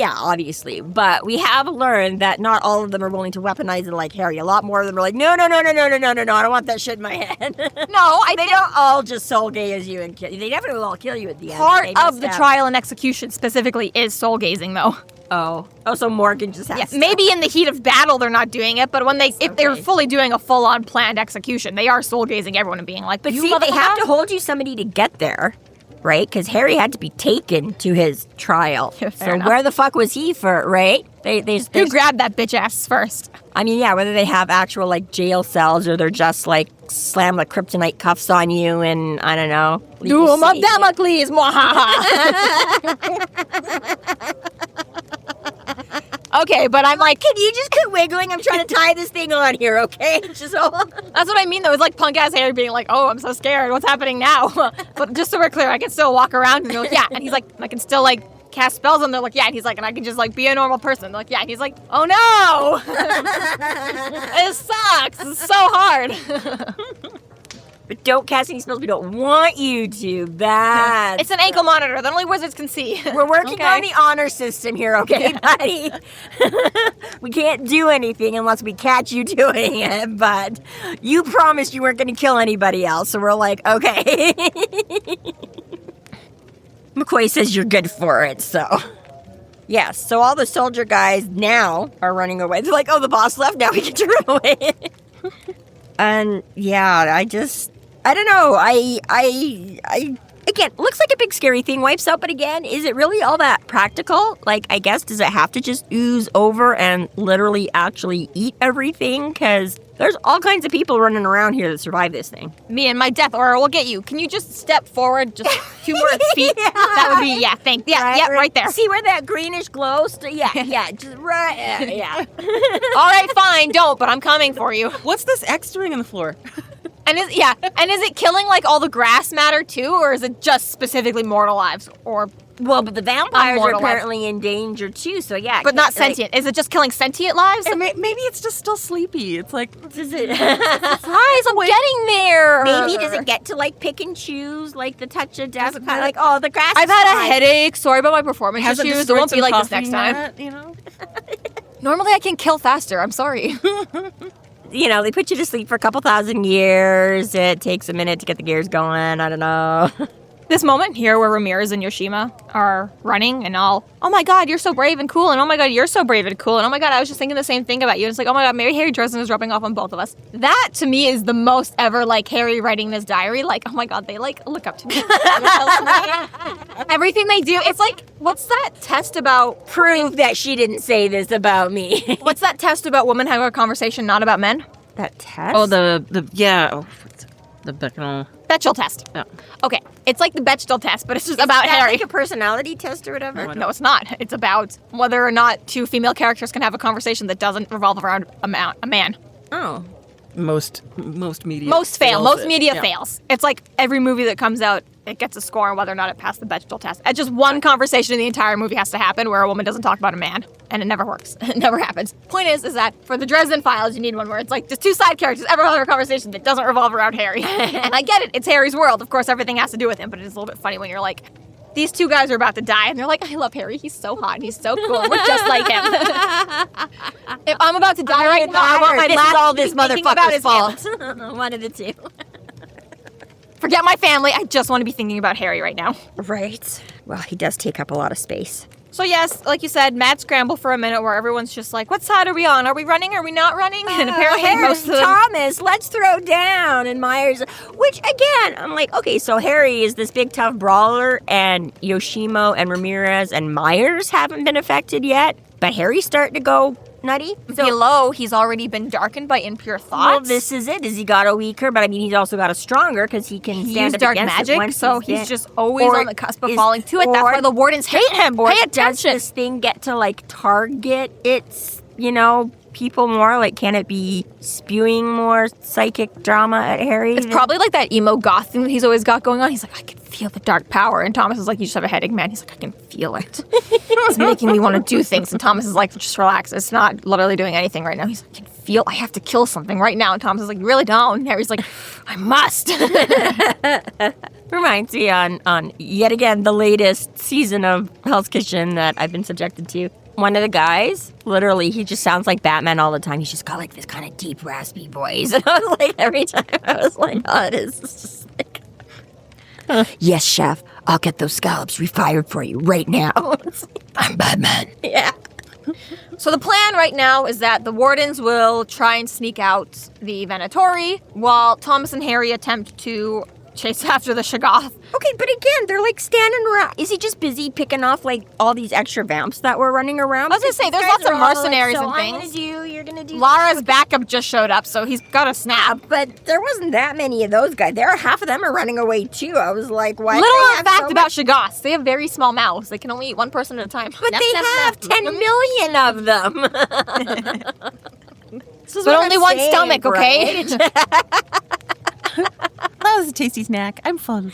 obviously. But we have learned that not all of them are willing to weaponize it like Harry. A lot more of them are like, no, I don't want that shit in my head. They don't all just soul gaze you and kill you. They definitely will all kill you at the end. Part They of must the have- trial and execution specifically is soul gazing, though. Oh, so Morgan just has Yeah, to- maybe in the heat of battle they're not doing it, but if they're Okay. fully doing a full-on planned execution, they are soul gazing everyone and being like, But "You see, they have to motherfucker." hold you somebody to get there, right? Because Harry had to be taken to his trial. Yeah, so fair enough. where the fuck was he for, right? Who grabbed that bitch ass first? I mean, yeah, whether they have actual, like, jail cells or they're just, like, slam the kryptonite cuffs on you and, I don't know. leave you Doom of safe. Damocles! Mwahaha. Okay, but I'm like, Can you just quit wiggling? I'm trying to tie this thing on here, okay? Just hold on. that's what I mean, though. It's like punk-ass Harry being like, oh, I'm so scared. What's happening now? But just so we're clear, I can still walk around. And they're like, yeah. And he's like, I can still, like, cast spells on. They're like, yeah. And he's like, and I can just, like, be a normal person. They're like, yeah. And he's like, oh, no. It sucks. It's so hard. But don't cast any spells we don't want you to. Bad. It's an ankle monitor that only wizards can see. We're working Okay. on the honor system here, okay, buddy? We can't do anything unless we catch you doing it, but you promised you weren't going to kill anybody else, so we're like, okay. McCoy says you're good for it, so. Yes, so all the soldier guys now are running away. They're like, oh, the boss left, now we get to run away. And yeah, I don't know. I again, looks like a big scary thing wipes out, but again, is it really all that practical? Like, I guess, does it have to just ooze over and literally actually eat everything? Because there's all kinds of people running around here that survive this thing. Me and my death aura will get you. Can you just step forward just 2 more feet? Yeah. That would be, yeah, thank you. Yeah, right there. See where that greenish glow? Yeah, just right. Yeah. All right, fine, don't, but I'm coming for you. What's this X doing on the floor? And is it killing like all the grass matter too, or is it just specifically mortal lives? Or Well, but the vampires are Immortal life. apparently in danger too. So yeah, but not like, sentient? Is it just killing sentient lives? Maybe it's just still sleepy. It's like, Does it? Guys, I'm getting there. Maybe does it get to like pick and choose like the touch of death? Kind of like, oh, the grass. I've is had a fine. headache. Sorry about my performance has issues. It won't be like this next time. You know? Normally I can kill faster. I'm sorry. You know, they put you to sleep for a couple thousand years. It takes a minute to get the gears going. I don't know. This moment here where Ramirez and Yoshima are running and all, oh my god, you're so brave and cool, and oh my god, you're so brave and cool, and oh my god, I was just thinking the same thing about you. And it's like, oh my god, maybe Harry Dresden is rubbing off on both of us. That, to me, is the most ever, like, Harry writing this diary. Like, oh my god, they, like, look up to me. Everything they do, it's like, what's that test about? Prove that she didn't say this about me. What's that test about women having a conversation, not about men? That test? Oh, the McAnally. Bechdel test. Yeah. Okay, it's like the Bechdel test, but it's just about Is that Harry. like a personality test or whatever? No, it's not. It's about whether or not 2 female characters can have a conversation that doesn't revolve around a man. Oh. Most media. Most fail. fails Most it. media Yeah. fails. It's like every movie that comes out, it gets a score on whether or not it passed the Bechdel test. It's just one conversation in the entire movie has to happen where a woman doesn't talk about a man, and it never works. It never happens. Point is that for the Dresden Files, you need one where it's like just 2 side characters ever have a conversation that doesn't revolve around Harry. And I get it. It's Harry's world. Of course, everything has to do with him, but it is a little bit funny when you're like, these 2 guys are about to die, and they're like, I love Harry. He's so hot, and he's so cool, and we're just like him. If I'm about to die right now, I want my this last is all this thinking about motherfucker's his fault. family. One of the 2. Forget my family. I just want to be thinking about Harry right now. Right. Well, he does take up a lot of space. So yes, like you said, mad scramble for a minute where everyone's just like, what side are we on? Are we running? Are we not running? And apparently Harry, most of them... Thomas, let's throw down. And Myers, which again, I'm like, okay, so Harry is this big tough brawler, and Yoshimo and Ramirez and Myers haven't been affected yet, but Harry's starting to go nutty. Below, he's already been darkened by impure thoughts. Well, this is it. Is he got a weaker? But I mean, he's also got a stronger because he can he stand used up dark against it magic, once so he's he's just always or on the cusp of is- falling to it. That's or- why the Wardens hate him. Or Pay does attention. this thing get to like target its people more? Like, can it be spewing more psychic drama at Harry? It's probably like that emo goth thing that he's always got going on. He's like, I can feel the dark power. And Thomas is like, you just have a headache, man. He's like, I can feel it. It's making me want to do things. And Thomas is like, just relax. It's not literally doing anything right now. He's like, I have to kill something right now. And Thomas is like, you really don't? And Harry's like, I must. Reminds me on yet again the latest season of Hell's Kitchen that I've been subjected to. One of the guys, literally, he just sounds like Batman all the time. He's just got like this kind of deep, raspy voice. And I was like, every time I was like, oh, it is just like, yes, chef, I'll get those scallops refired for you right now. I'm Batman. Yeah. So the plan right now is that the Wardens will try and sneak out the Venatori while Thomas and Harry attempt to chase after the Shoggoth. Okay, but again, they're like standing around. Is he just busy picking off like all these extra vamps that were running around? I was gonna say, there's lots of mercenaries and things. You're gonna do. Lara's backup just showed up, so he's got a snap. But there wasn't that many of those guys. Half of them are running away too. I was like, why? Little known fact about Shoggoths, they have very small mouths. They can only eat one person at a time. But they have 10 million of them. But only one stomach, okay? That was a tasty snack. I'm full.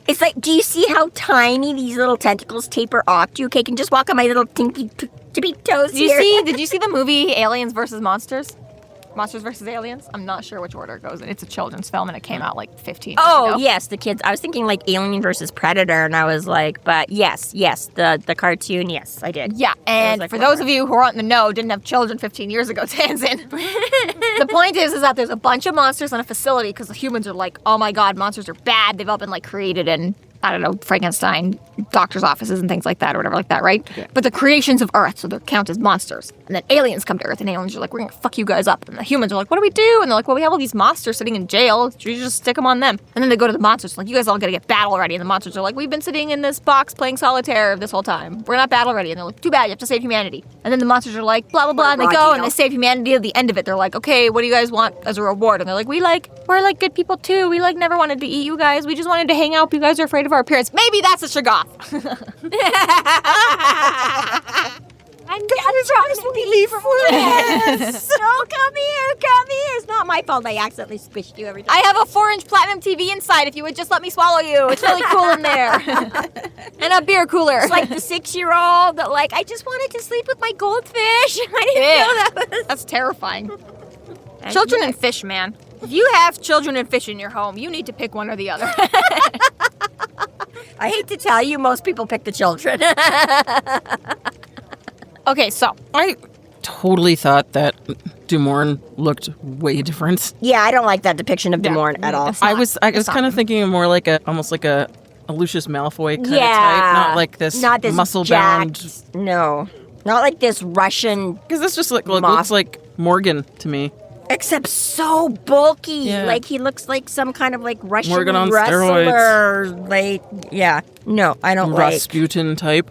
It's like, do you see how tiny these little tentacles taper off to? Okay, can just walk on my little tippy toes here. Did you see the movie Aliens vs. Monsters? Monsters vs. Aliens? I'm not sure which order it goes in. It's a children's film, and it came out like 15 years ago. Oh, yes, the kids. I was thinking like Alien versus Predator, and I was like, but yes, the cartoon, yes, I did. Yeah, and like, for those of you who aren't in the know, didn't have children 15 years ago, Tanzan. The point is that there's a bunch of monsters in a facility because the humans are like, oh my god, monsters are bad. They've all been like created in, I don't know, Frankenstein doctor's offices and things like that or whatever like that, right? Yeah. But the creations of Earth, so they count as monsters. And then aliens come to Earth and aliens are like, we're gonna fuck you guys up. And the humans are like, what do we do? And they're like, well, we have all these monsters sitting in jail. You just stick them on them. And then they go to the monsters like, you guys all gotta get battle ready. And the monsters are like, we've been sitting in this box playing solitaire this whole time. We're not battle ready. And they're like, too bad, you have to save humanity. And then the monsters are like, blah, blah, blah. And they go and they save humanity. At the end of it, they're like, okay, what do you guys want as a reward? And they're like, we're like good people too. We like never wanted to eat you guys. We just wanted to hang out. You guys are afraid of our appearance. Maybe that's a Shoggoth. I'm trying to believe for this. No, come here. It's not my fault. I accidentally squished you every time. I have a 4-inch platinum TV inside. If you would just let me swallow you, it's really cool in there. And a beer cooler. It's like the 6-year-old that like, I just wanted to sleep with my goldfish. I didn't know that was. That's terrifying. Children and fish, man. If you have children and fish in your home, you need to pick one or the other. I hate to tell you, most people pick the children. Okay, so I totally thought that Dumorn looked way different. Yeah, I don't like that depiction of Dumorn at all. I was kind of thinking of more like almost like a Lucius Malfoy kind of type, not like this muscle-bound. No, not like this Russian. Because this just looks like Morgan to me. Except so bulky. Yeah. Like he looks like some kind of like Russian Morgan on wrestler. Like, yeah. No, I don't like. Rasputin type.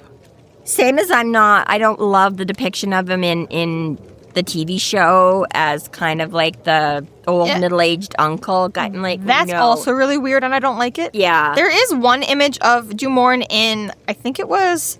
Same as I don't love the depiction of him in the TV show as kind of like the old middle-aged uncle. That's also really weird and I don't like it. Yeah. There is one image of Dumorn in, I think it was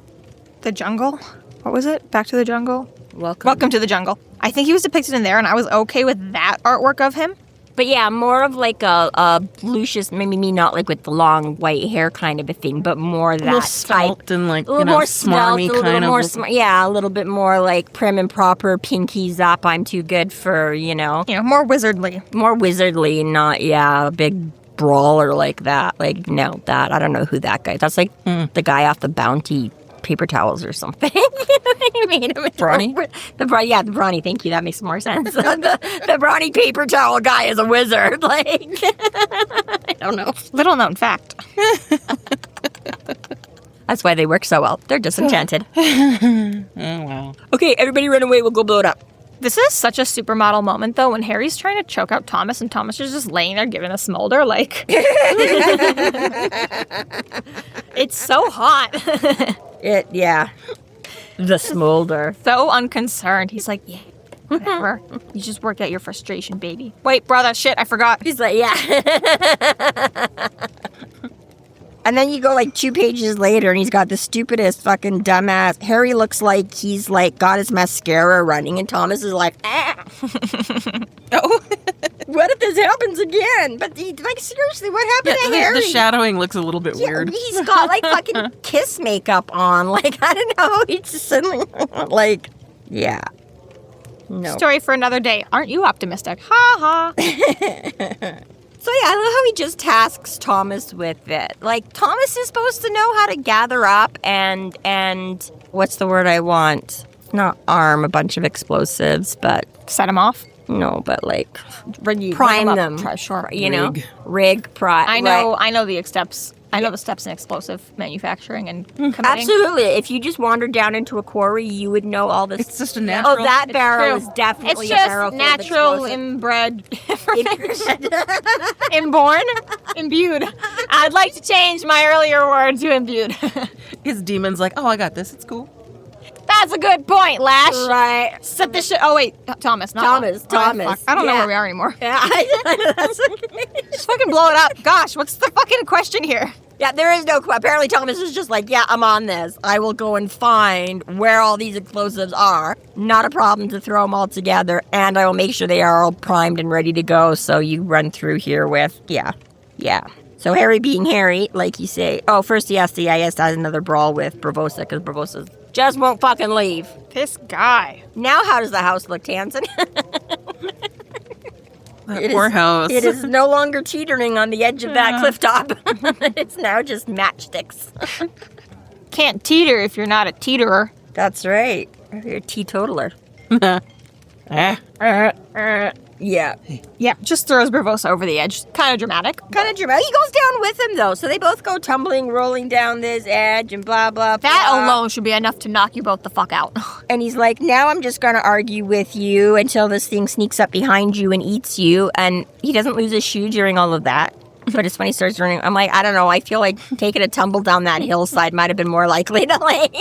The Jungle. What was it? Back to the Jungle? Welcome to the Jungle. I think he was depicted in there, and I was okay with that artwork of him. But yeah, more of like a Lucius, maybe me not like with the long white hair kind of a thing, but more that type. And like, a little more smarmy kind of. Yeah, a little bit more like prim and proper, pinkies up, I'm too good for, more wizardly. More wizardly, not, a big brawler like that. Like, no, I don't know who that guy, that's like the guy off the Bounty paper towels or something. You know what I mean? Brawny? The Brawny, thank you, that makes more sense. the Brawny paper towel guy is a wizard. Like, I don't know. Little known fact. That's why they work so well. They're disenchanted. Oh, wow. Okay, everybody run away, we'll go blow it up. This is such a supermodel moment, though, when Harry's trying to choke out Thomas, and Thomas is just laying there giving a smolder, like... It's so hot. The smolder. So unconcerned. He's like, yeah, whatever. You just work out your frustration, baby. Wait, brother, shit, I forgot. He's like, yeah. And then you go like 2 pages later and he's got the stupidest fucking dumbass. Harry looks like he's like got his mascara running and Thomas is like, Oh. What if this happens again? But like seriously, what happened to Harry? The shadowing looks a little bit weird. He's got like fucking kiss makeup on. Like, I don't know. He just suddenly like, yeah. No. Story for another day. Aren't you optimistic? Ha ha. So yeah, I love how he just tasks Thomas with it. Like, Thomas is supposed to know how to gather up and what's the word I want? Not arm a bunch of explosives, but Set him off. no, but like Prime them. Sure. You know, rig, prime. I know. Right? I know the steps. I know the steps in explosive manufacturing and committing. Absolutely. If you just wandered down into a quarry, you would know all this. It's just a natural. Oh, that barrel true. is definitely It's a barrel just full of natural, explosives. inbred, inborn, imbued. I'd like to change my earlier word to imbued. His demon's like, oh, I got this. It's cool. That's a good point, Lash. Right. Set this shit. Oh wait, Thomas, not Thomas. Fuck, Thomas. I don't know Yeah. where we are anymore. Yeah, I know, that's okay. Just fucking blow it up. Gosh, what's the fucking question here? Yeah, there is no. Apparently, Thomas is just like, yeah, I'm on this. I will go and find where all these explosives are. Not a problem to throw them all together, and I will make sure they are all primed and ready to go. So you run through here with, yeah. So Harry being Harry, like you say. Oh, first he has to, I guess, has another brawl with Bravosa because Bravosa just won't fucking leave. This guy. Now, how does the house look, Tansen? That poor house. It is no longer teetering on the edge of that cliff top. It's now just matchsticks. Can't teeter if you're not a teeterer. That's right. You're a teetotaler. Yeah. Yeah, just throws Bravosa over the edge. Kind of dramatic. Kind of dramatic. He goes down with him, though. So they both go tumbling, rolling down this edge and blah, blah, blah. That alone should be enough to knock you both the fuck out. And he's like, now I'm just going to argue with you until this thing sneaks up behind you and eats you. And he doesn't lose his shoe during all of that. But it's when he starts running. I'm like, I don't know. I feel like taking a tumble down that hillside might have been more likely to like...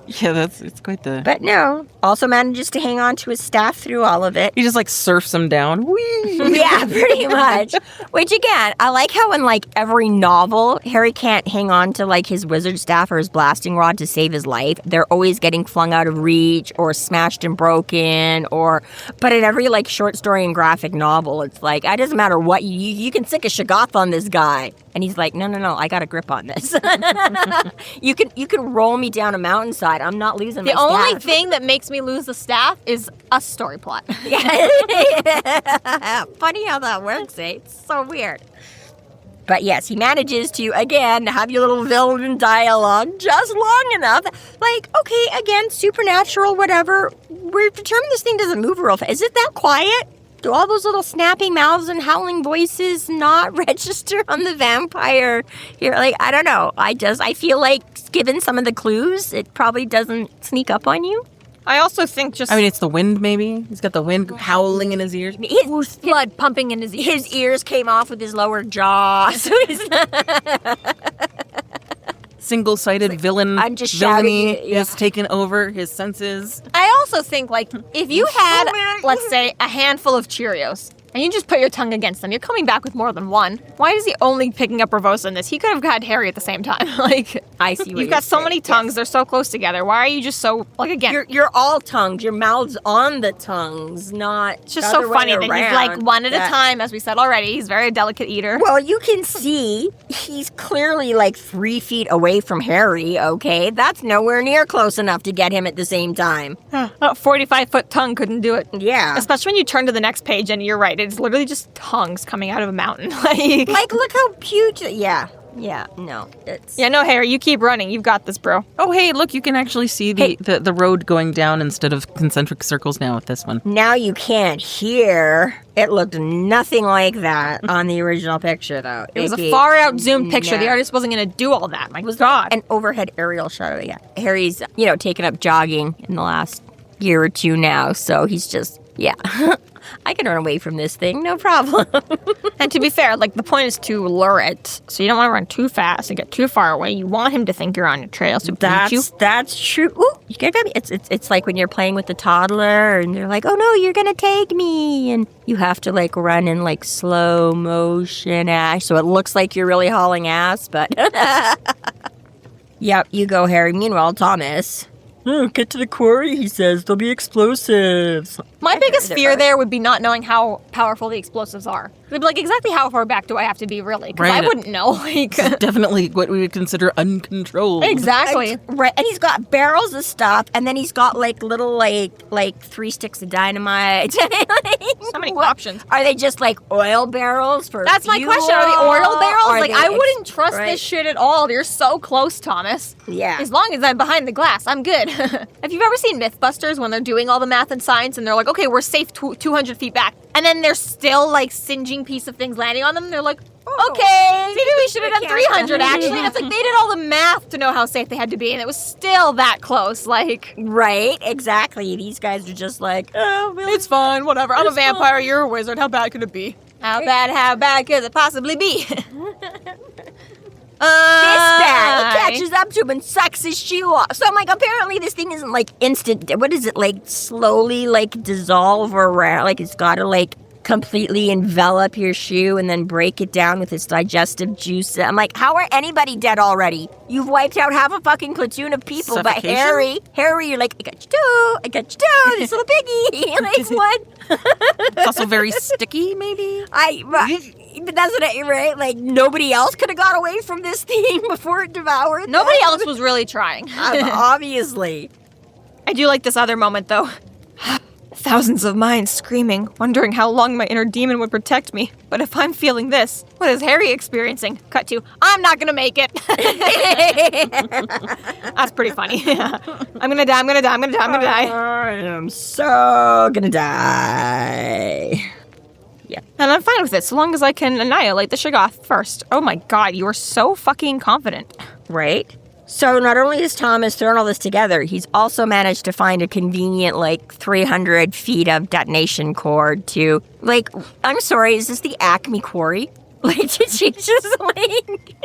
Yeah, it's quite the... But no. Also manages to hang on to his staff through all of it. He just like surfs him down. Whee! Yeah, pretty much. Which again, I like how in like every novel, Harry can't hang on to like his wizard staff or his blasting rod to save his life. They're always getting flung out of reach or smashed and broken but in every like short story and graphic novel, it's like, it doesn't matter what you can sick a Shoggoth on this guy. And he's like, no, I got a grip on this. You can roll me down a mountainside. I'm not losing my The only staff. thing that makes me lose the staff is a story plot. Yeah. Funny how that works, eh? It's so weird. But yes, he manages to, again, have your little villain dialogue just long enough. Like, okay, again, supernatural, whatever. We're determined this thing doesn't move real fast. Is it that quiet? Do all those little snapping mouths and howling voices not register on the vampire here? Like, I don't know. I feel like, given some of the clues, it probably doesn't sneak up on you. I also think just... I mean, it's the wind, maybe? He's got the wind howling in his ears. His blood pumping in his ears. His ears came off with his lower jaw. So he's Single-sided villain. I'm just villainy shouting, yeah. has taken over his senses. I also think, like, if you had, let's say, a handful of Cheerios, and you just put your tongue against them, you're coming back with more than one. Why is he only picking up Bravosa in this? He could have had Harry at the same time. Like, I see what you've got so many tongues, they're so close together. Why are you just so, like, again... You're all tongued. Your mouth's on the tongues, not It's just so funny that he's like one at a time, as we said already. He's a very delicate eater. Well, you can see he's clearly like 3 feet away from Harry, okay? That's nowhere near close enough to get him at the same time. A 45-foot tongue couldn't do it. Yeah. Especially when you turn to the next page and you're right. It's literally just tongues coming out of a mountain. Like, look how huge. Yeah, no. It's... Yeah, no, Harry, you keep running. You've got this, bro. Oh, hey, look, you can actually see the road going down instead of concentric circles now with this one. Now you can't hear. It looked nothing like that on the original picture, though. It was a far-out zoomed picture. The artist wasn't going to do all that. My God. An overhead aerial shot of it, yeah. Harry's, taken up jogging in the last year or two now, so he's just Yeah. I can run away from this thing, no problem. And to be fair, like, the point is to lure it, so you don't want to run too fast and get too far away. You want him to think you're on your trail, so beat you. That's true. Ooh, you get me. It's like when you're playing with the toddler and they're like, oh no, you're gonna take me, and you have to like run in like slow motion, Ash, so it looks like you're really hauling ass, but yep, you go, Harry. Meanwhile, Thomas. Oh, get to the quarry, he says. There'll be explosives. My biggest fear there would be not knowing how powerful the explosives are. They'd be like, exactly how far back do I have to be, really? Because I wouldn't know. Like, definitely what we would consider uncontrolled. Exactly. Right, and he's got barrels of stuff, and then he's got like little like 3 sticks of dynamite. So many options. Are they just like oil barrels for That's my fuel? question. Are they oil barrels? Are Like, they I wouldn't trust right. this shit at all. You're so close, Thomas. Yeah. As long as I'm behind the glass, I'm good. Have you ever seen Mythbusters when they're doing all the math and science and they're like, okay, we're safe 200 feet back. And then there's still like singeing piece of things landing on them. And they're like, okay, maybe we should have done 300 actually. And it's like they did all the math to know how safe they had to be. And it was still that close. Like, Right, exactly. These guys are just like, oh, well, It's fine, whatever. I'm a vampire, you're a wizard. How bad could it be? how bad could it possibly be? this bad. It catches up to him and sucks his shoe off. So I'm like, apparently this thing isn't like instant. What is it, like slowly like dissolve around? Like it's got to like completely envelop your shoe and then break it down with its digestive juice. I'm like, how are anybody dead already? You've wiped out half a fucking platoon of people. But Suffocation? Harry, you're like, I got you too, this little piggy. Like what? It's also very sticky, maybe? But that's what right? Like nobody else could have got away from this thing before it devoured. Nobody them. else was really trying. Obviously. I do like this other moment, though. Thousands of minds screaming, wondering how long my inner demon would protect me. But if I'm feeling this, what is Harry experiencing? Cut to, I'm not gonna make it. That's pretty funny. I'm gonna die. I am so gonna die. Yeah. And I'm fine with it, so long as I can annihilate the Shoggoth first. Oh my god, you are so fucking confident. Right? So not only has Thomas thrown all this together, he's also managed to find a convenient, like, 300 feet of detonation cord to, like, I'm sorry, is this the Acme Quarry? Like, did she just, like,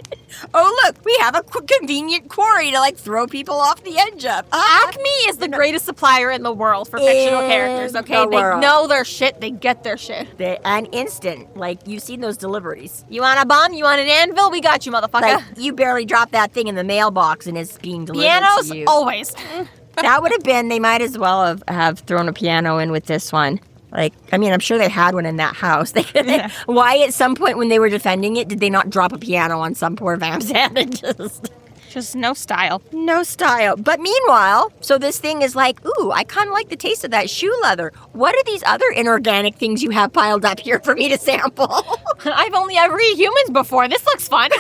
oh, look, we have a convenient quarry to, like, throw people off the edge of. Acme is the greatest supplier in the world for fictional characters, okay? the They world. know their shit, they get their shit. And instant. Like, you've seen those deliveries. You want a bomb? You want an anvil? We got you, motherfucker. Like, you barely drop that thing in the mailbox and it's being delivered Pianos? to you. Always. That would have been, they might as well have thrown a piano in with this one. Like, I mean, I'm sure they had one in that house. Why, at some point when they were defending it, did they not drop a piano on some poor vamp's head and Just no style. no style? But meanwhile, so this thing is like, ooh, I kind of like the taste of that shoe leather. What are these other inorganic things you have piled up here for me to sample? I've only ever eaten humans before. This looks fun.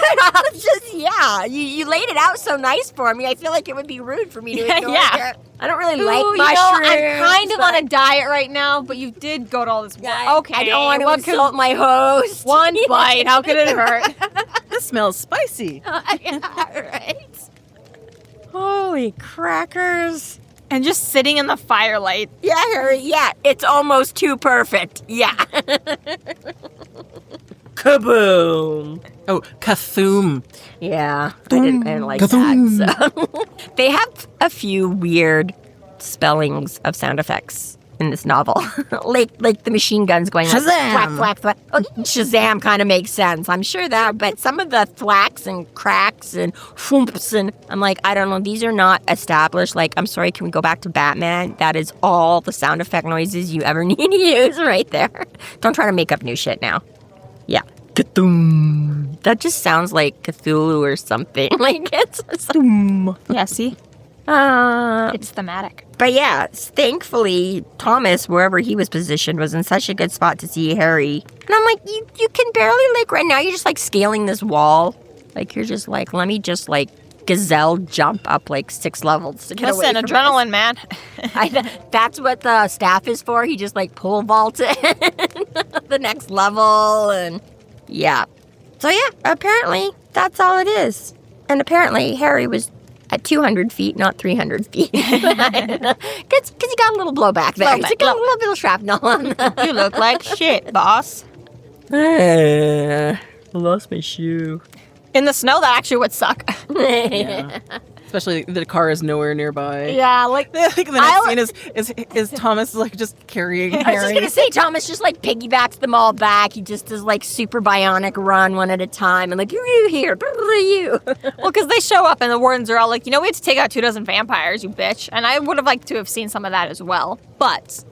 Yeah, you laid it out so nice for me. I feel like it would be rude for me to ignore Yeah. it. I don't really Ooh, like you know, mushrooms. I'm kind of but- on a diet right now, but you did go to all this work. Okay, I don't want to what could- insult my host. One bite, how could it hurt? This smells spicy. Right. Holy crackers. And just sitting in the firelight. Yeah, Harry, yeah, it's almost too perfect. Yeah. Kaboom. Oh, Cthulhu. Yeah, I didn't like that. So. They have a few weird spellings of sound effects in this novel. like the machine guns going like Shazam! thwack, thwack, thwack. Oh, Shazam kind of makes sense. I'm sure that, but some of the thwacks and cracks and whoops and I'm like, I don't know, these are not established. Like, I'm sorry, can we go back to Batman? That is all the sound effect noises you ever need to use right there. Don't try to make up new shit now. Yeah. Cthulhu. That just sounds like Cthulhu or something. Like, it's Yeah, see? It's thematic. But yeah, thankfully, Thomas, wherever he was positioned, was in such a good spot to see Harry. And I'm like, you can barely, like, right now, you're just, like, scaling this wall. Like, you're just like, let me just, like, gazelle jump up, like, 6 levels to get away Listen, from adrenaline, man. that's what the staff is for. He just, like, pole vaulted the next level. And yeah. So, yeah, apparently, that's all it is. And apparently, Harry was at 200 feet, not 300 feet. Because he got a little blowback there. He got a little bit of shrapnel on that. You look like shit, boss. I lost my shoe. In the snow, that actually would suck. Yeah. Especially the car is nowhere nearby. Yeah, like I think the next scene is Thomas like just carrying I was just Harry. gonna say, Thomas just like piggybacks them all back. He just does like super bionic run one at a time, and like you here, you. Well, because they show up and the wardens are all like, we have to take out 24 vampires, you bitch. And I would have liked to have seen some of that as well. But,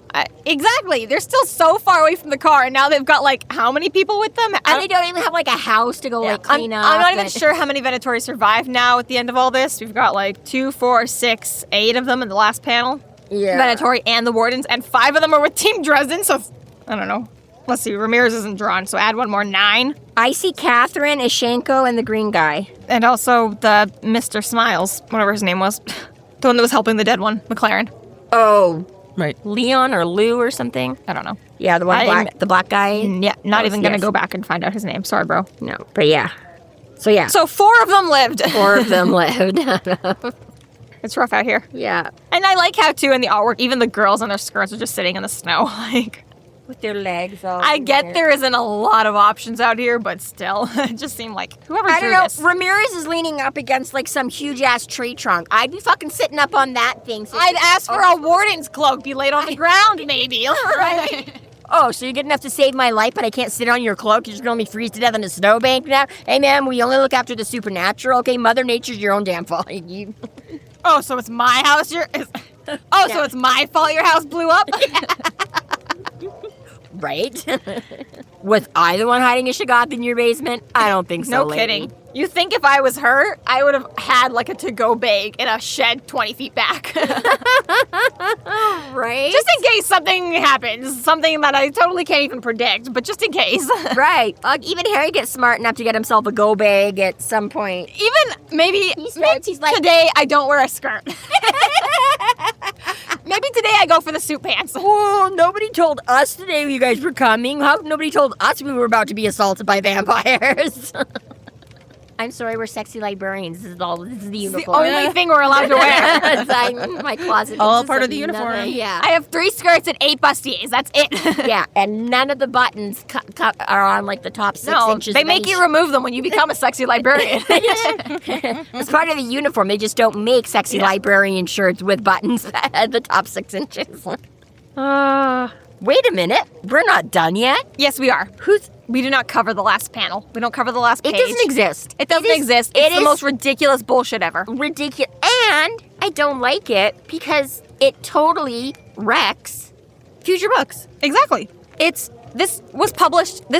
exactly, they're still so far away from the car, and now they've got like, how many people with them? And they don't even have like a house to go like clean up. I'm not even sure how many Venatori survive now at the end of all this. We've got like 2, 4, 6, 8 of them in the last panel. Yeah. Venatori and the wardens, and 5 of them are with Team Dresden, so I don't know. Let's see, Ramirez isn't drawn, so add one more, 9. I see Catherine, Ishenko, and the green guy. And also the Mr. Smiles, whatever his name was. The one that was helping the dead one, McLaren. Oh, Right. Leon or Lou or something. I don't know. Yeah, the one the black guy. Yeah, not even gonna yes. go back and find out his name. Sorry, bro. No, but yeah. So yeah, So 4 of them lived. 4 of them lived. It's rough out here. Yeah, And I like how, too, in the artwork, even the girls in their skirts are just sitting in the snow. Like, with their legs all. I get there isn't a lot of options out here, but still, it just seemed like whoever I drew don't know. this. Ramirez is leaning up against like some huge ass tree trunk. I'd be fucking sitting up on that thing. I'd ask for a warden's cloak, be laid on the ground, maybe. Right. Oh, so you're good enough to save my life, but I can't sit on your cloak? You're just gonna let me freeze to death in a snowbank now? Hey, man, we only look after the supernatural, okay? Mother Nature's your own damn fault. Oh, so it's my house. So it's my fault your house blew up. Right? Was I the one hiding a Shoggoth in your basement? I don't think so. No lady. kidding. You think if I was her, I would have had like a to-go bag in a shed 20 feet back. Right? Just in case something happens. Something that I totally can't even predict, but just in case. Right. Even Harry gets smart enough to get himself a go bag at some point. Even maybe He's like, today I don't wear a skirt. Maybe today I go for the suit pants. oh, nobody told us today you guys were coming. How come nobody told us we were about to be assaulted by vampires? I'm sorry, we're sexy librarians. This is the It's the uniform. only thing we're allowed to wear. It's like, my closet. All is part of just the another- uniform. Yeah. I have 3 skirts and 8 bustiers. That's it. Yeah, and none of the buttons are on like the top 6 inches. They of make any you remove them when you become a sexy librarian. It's part of the uniform. They just don't make sexy librarian shirts with buttons at the top 6 inches. Wait a minute. We're not done yet. Yes, we are. We do not cover the last panel. We don't cover the last page. It doesn't exist. It doesn't exist. It's the most ridiculous bullshit ever. Ridiculous. And I don't like it because it totally wrecks future books. Exactly. This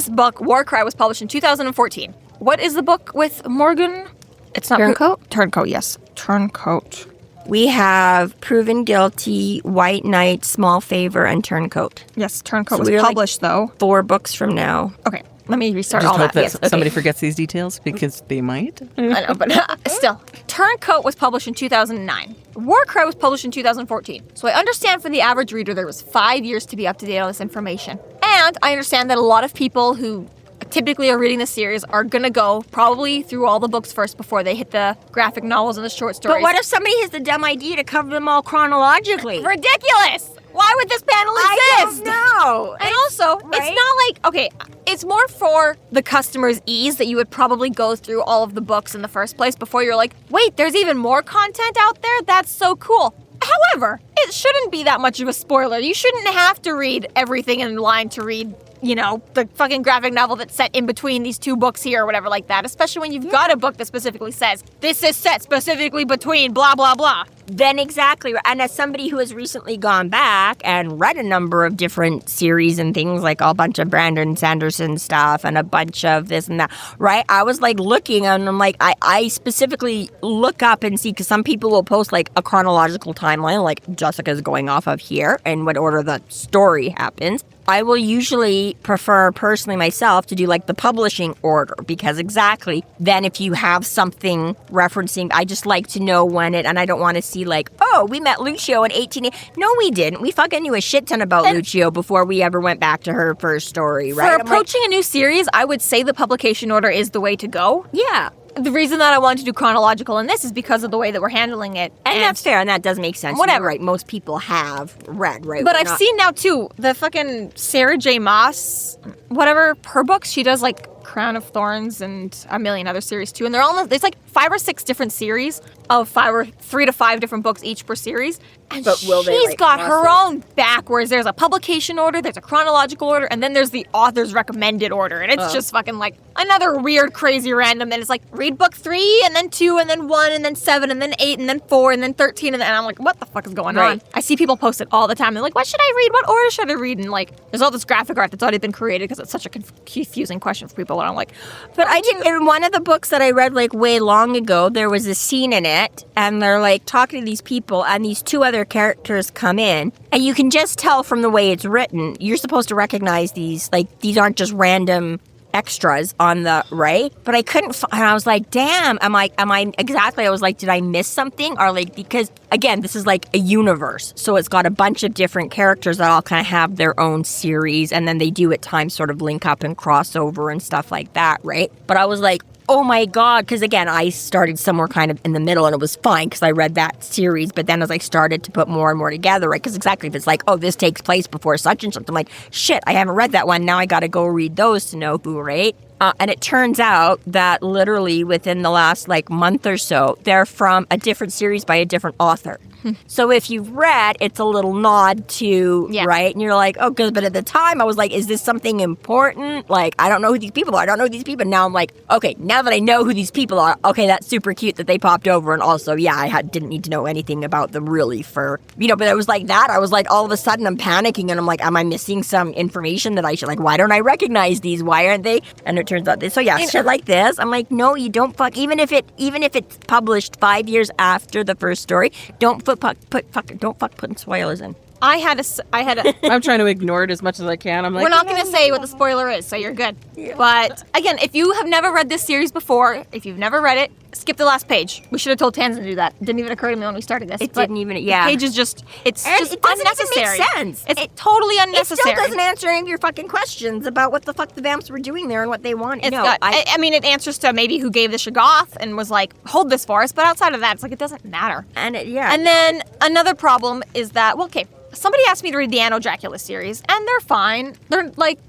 book, Warcry, was published in 2014. What is the book with Morgan? It's not Turncoat? Turncoat, yes. Turncoat. We have Proven Guilty, White Knight, Small Favor, and Turncoat. Yes, Turncoat So was we're, published, though. 4 books from now. Okay, let me restart Just all hope that. that Yes, okay. somebody forgets these details because they might. I know, but still. Turncoat was published in 2009. Warcry was published in 2014. So I understand for the average reader there was 5 years to be up to date on this information. And I understand that a lot of people who typically are reading the series are gonna go probably through all the books first before they hit the graphic novels and the short stories. But what if somebody has the dumb idea to cover them all chronologically? Ridiculous! Why would this panel exist? I don't know. And also, it's not like, okay, it's more for the customer's ease that you would probably go through all of the books in the first place before you're like, wait, there's even more content out there? That's so cool. However, it shouldn't be that much of a spoiler. You shouldn't have to read everything in line to read, the fucking graphic novel that's set in between these 2 books here or whatever like that, especially when you've got a book that specifically says, this is set specifically between blah, blah, blah. Then exactly. And as somebody who has recently gone back and read a number of different series and things, like a bunch of Brandon Sanderson stuff and a bunch of this and that, right? I was like looking and I'm like, I specifically look up and see, because some people will post like a chronological timeline, like Jessica's going off of here and what order the story happens. I will usually prefer personally myself to do like the publishing order, because exactly then if you have something referencing, I just like to know when it, and I don't want to see like, oh, we met Lucio in 1880. No, we didn't. We fucking knew a shit ton about Lucio before we ever went back to her first story, right? For approaching a new series, I would say the publication order is the way to go. Yeah. the reason that I wanted to do chronological in this is because of the way that we're handling it. And that's fair, and that does make sense. Whatever. You're right, most people have read, right? But We're I've not- seen now, too, the fucking Sarah J. Maas, whatever, her books, she does, like, Crown of Thorns and a million other series, too. And they're all, there's, like, 5 or 6 different series of 3 to 5 different books each per series. And But will they, she's like, got cross her over? own backwards. There's a publication order, there's a chronological order, and then there's the author's recommended order. And it's just fucking, like, another weird, crazy, random. And it's like, read book 3, and then 2, and then 1, and then 7, and then 8, and then 4, and then 13, and I'm like, what the fuck is going on? I see people post it all the time. They're like, what should I read? What order should I read? And, like, there's all this graphic art that's already been created because it's such a confusing question for people. And I'm like, But I did in one of the books that I read like way long ago, there was a scene in it, and they're like talking to these people, and these 2 other characters come in, and you can just tell from the way it's written, you're supposed to recognize these, like these aren't just random extras on the right, but I couldn't and I was like, damn, am I exactly, I was like, did I miss something? Or like, because again, this is like a universe, so it's got a bunch of different characters that all kind of have their own series, and then they do at times sort of link up and cross over and stuff like that, right? But I was like, oh my God, because again, I started somewhere kind of in the middle, and it was fine because I read that series, but then as I started to put more and more together, right, because exactly if it's like, oh, this takes place before such and such, I'm like, shit, I haven't read that one, now I gotta go read those to know who, right? And it turns out that literally within the last like month or so, they're from a different series by a different author. So if you've read, it's a little nod to, right? And you're like, oh, good. But at the time, I was like, is this something important? Like, I don't know who these people are. I don't know who these people are. Now I'm like, okay, now that I know who these people are, okay, that's super cute that they popped over. And also, yeah, I didn't need to know anything about them really for, but it was like that. I was like, all of a sudden I'm panicking and I'm like, am I missing some information that I should, like, why don't I recognize these? Why aren't they? And it turns out this. So yeah, shit like this. I'm like, no, you don't even if it's published 5 years after the first story, don't put putting spoilers in. I had a. I'm trying to ignore it as much as I can. I'm like, We're not going to say what the spoiler is, so you're good. Yeah. But again, if you have never read this series before, if you've never read it, skip the last page. We should have told Tanzan to do that. It didn't even occur to me when we started this. It didn't even, yeah. The page is just, it's and just it doesn't unnecessary. Even make sense. It's totally unnecessary. It still doesn't answer any of your fucking questions about what the fuck the vamps were doing there and what they want. I mean, it answers to maybe who gave the Shoggoth and was like, hold this for us, but outside of that, it's like, it doesn't matter. And And then another problem is that, well, okay, somebody asked me to read the Anno Dracula series, and they're fine. They're like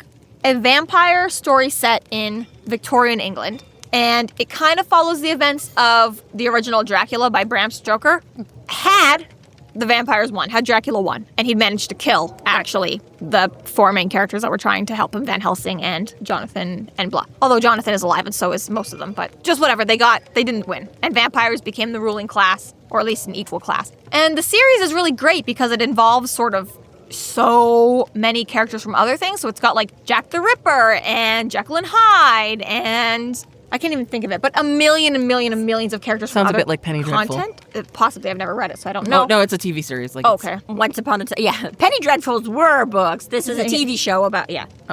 a vampire story set in Victorian England, and it kind of follows the events of the original Dracula by Bram Stoker. Had the vampires won, had Dracula won, and he'd managed to kill, actually, the 4 main characters that were trying to help him, Van Helsing and Jonathan and blah. Although Jonathan is alive, and so is most of them, but just whatever, they didn't win. And vampires became the ruling class, or at least an equal class. And the series is really great because it involves sort of so many characters from other things. So it's got like Jack the Ripper and Jekyll and Hyde and I can't even think of it, but a million and millions of characters Sounds from a other bit like Penny Dreadful. content. Possibly, I've never read it, so I don't know. No, it's a TV series. Like okay. Once upon a time, yeah. Penny Dreadfuls were books. This is a TV show about,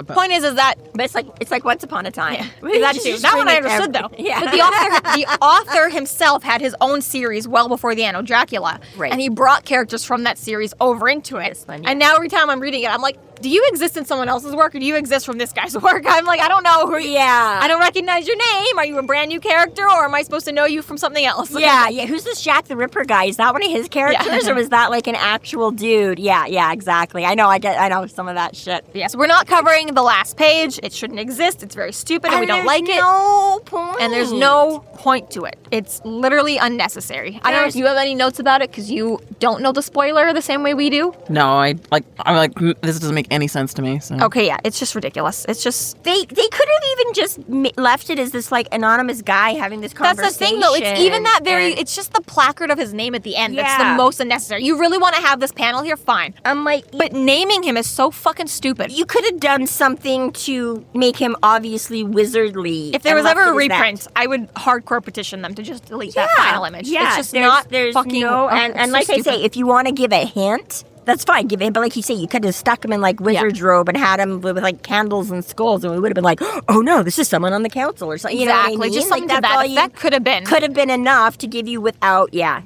Point is that, but it's like Once Upon a Time. Yeah. That too. That one I understood though. Yeah. But the author himself had his own series well before the Anno Dracula. Right. And he brought characters from that series over into it. This one, yeah. And now every time I'm reading it, I'm like, do you exist in someone else's work or do you exist from this guy's work? I'm like, I don't know who. Yeah. I don't recognize your name. Are you a brand new character or am I supposed to know you from something else? Yeah. Who's this Jack the Ripper guy? Is that one of his characters, or was that like an actual dude? Yeah, exactly. I know some of that shit. Yeah, so we're not covering the last page. It shouldn't exist. It's very stupid and we don't like it. No point. And there's no point to it. It's literally unnecessary. I don't know if you have any notes about it because you don't know the spoiler the same way we do. No, I'm like, this doesn't make any sense to me. So. Okay, yeah, it's just ridiculous. It's just they could have even just left it as this like anonymous guy having this conversation. That's the thing, though. It's even that it's just the placard of his name at the end. That's the most unnecessary. You really want to have this panel here? Fine. I'm like, but naming him is so fucking stupid. You could have done something to make him obviously wizardly. If there was ever a reprint, I would hardcore petition them to just delete that final image. Yeah, it's just not fucking. And like I say, if you want to give a hint, that's fine, give it. But like you say, you could have stuck him in like wizard's robe and had him with like candles and skulls, and we would have been like, oh no, this is someone on the council or something. You know what I mean? Just something like, to that effect could have been enough to give you without. I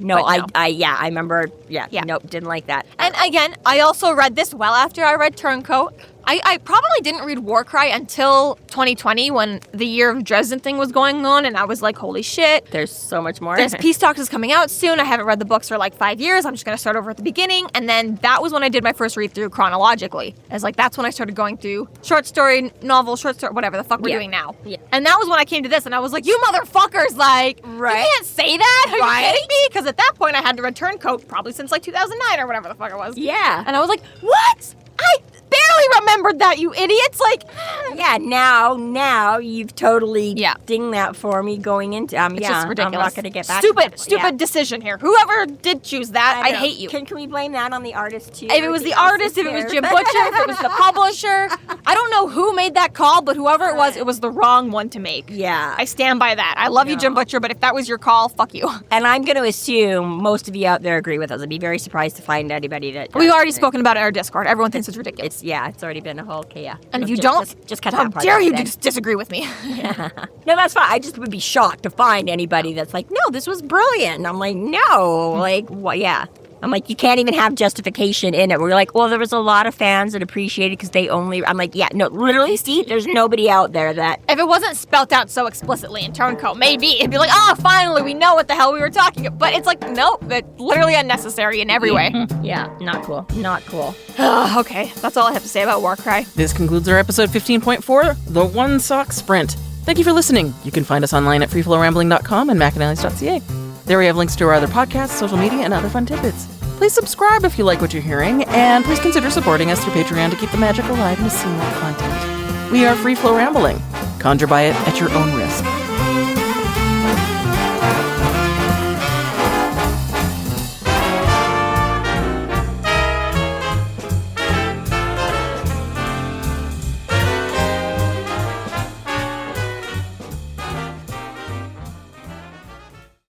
remember. Nope, didn't like that. And again, I also read this well after I read Turncoat. I probably didn't read Warcry until 2020 when the Year of Dresden thing was going on, and I was like, holy shit. There's so much more. There's Peace Talks is coming out soon. I haven't read the books for like 5 years. I'm just going to start over at the beginning. And then that was when I did my first read through chronologically. As like, that's when I started going through short story, novel, short story, whatever the fuck we're doing now. Yeah. And that was when I came to this, and I was like, you motherfuckers, like, Right. you can't say that. Are Right. you kidding me? Because at that point, I had the return code probably since like 2009 or whatever the fuck it was. Yeah. And I was like, what? I barely remembered that, you idiots. Like, Yeah, now you've totally Yeah. dinged that for me going into it's just ridiculous. I'm not going to get back Stupid to that. decision here. Whoever did choose that, I know. hate you. Can we blame that on the artist too? If it was the artist, if it was Jim Butcher, if it was the publisher, I don't know who made that call, but whoever it was the wrong one to make. Yeah. I stand by that. I love you, Jim Butcher, but if that was your call, fuck you. And I'm going to assume most of you out there agree with us. I'd be very surprised to find anybody that... We've already spoken about it in our Discord. Everyone thinks it's ridiculous. It's already been a whole... Okay, yeah. And if you Just- don't, just cut how that part dare out you then. disagree with me? No, that's fine. I just would be shocked to find anybody that's like, no, this was brilliant. And I'm like, no. Like, what? Yeah. I'm like, you can't even have justification in it. We're like, well, there was a lot of fans that appreciated because they only... I'm like, yeah, no, literally, Steve, there's nobody out there that... If it wasn't spelt out so explicitly in turncoat, maybe it'd be like, oh, finally, we know what the hell we were talking about. But it's like, nope, it's literally unnecessary in every way. Yeah, not cool. Not cool. Okay, that's all I have to say about Warcry. This concludes our episode 15.4, The One Sock Sprint. Thank you for listening. You can find us online at freeflowrambling.com and McAnallys.ca. There we have links to our other podcasts, social media, and other fun tidbits. Please subscribe if you like what you're hearing, and please consider supporting us through Patreon to keep the magic alive and to see more content. We are Free Flow Rambling. Conjure by it at your own risk.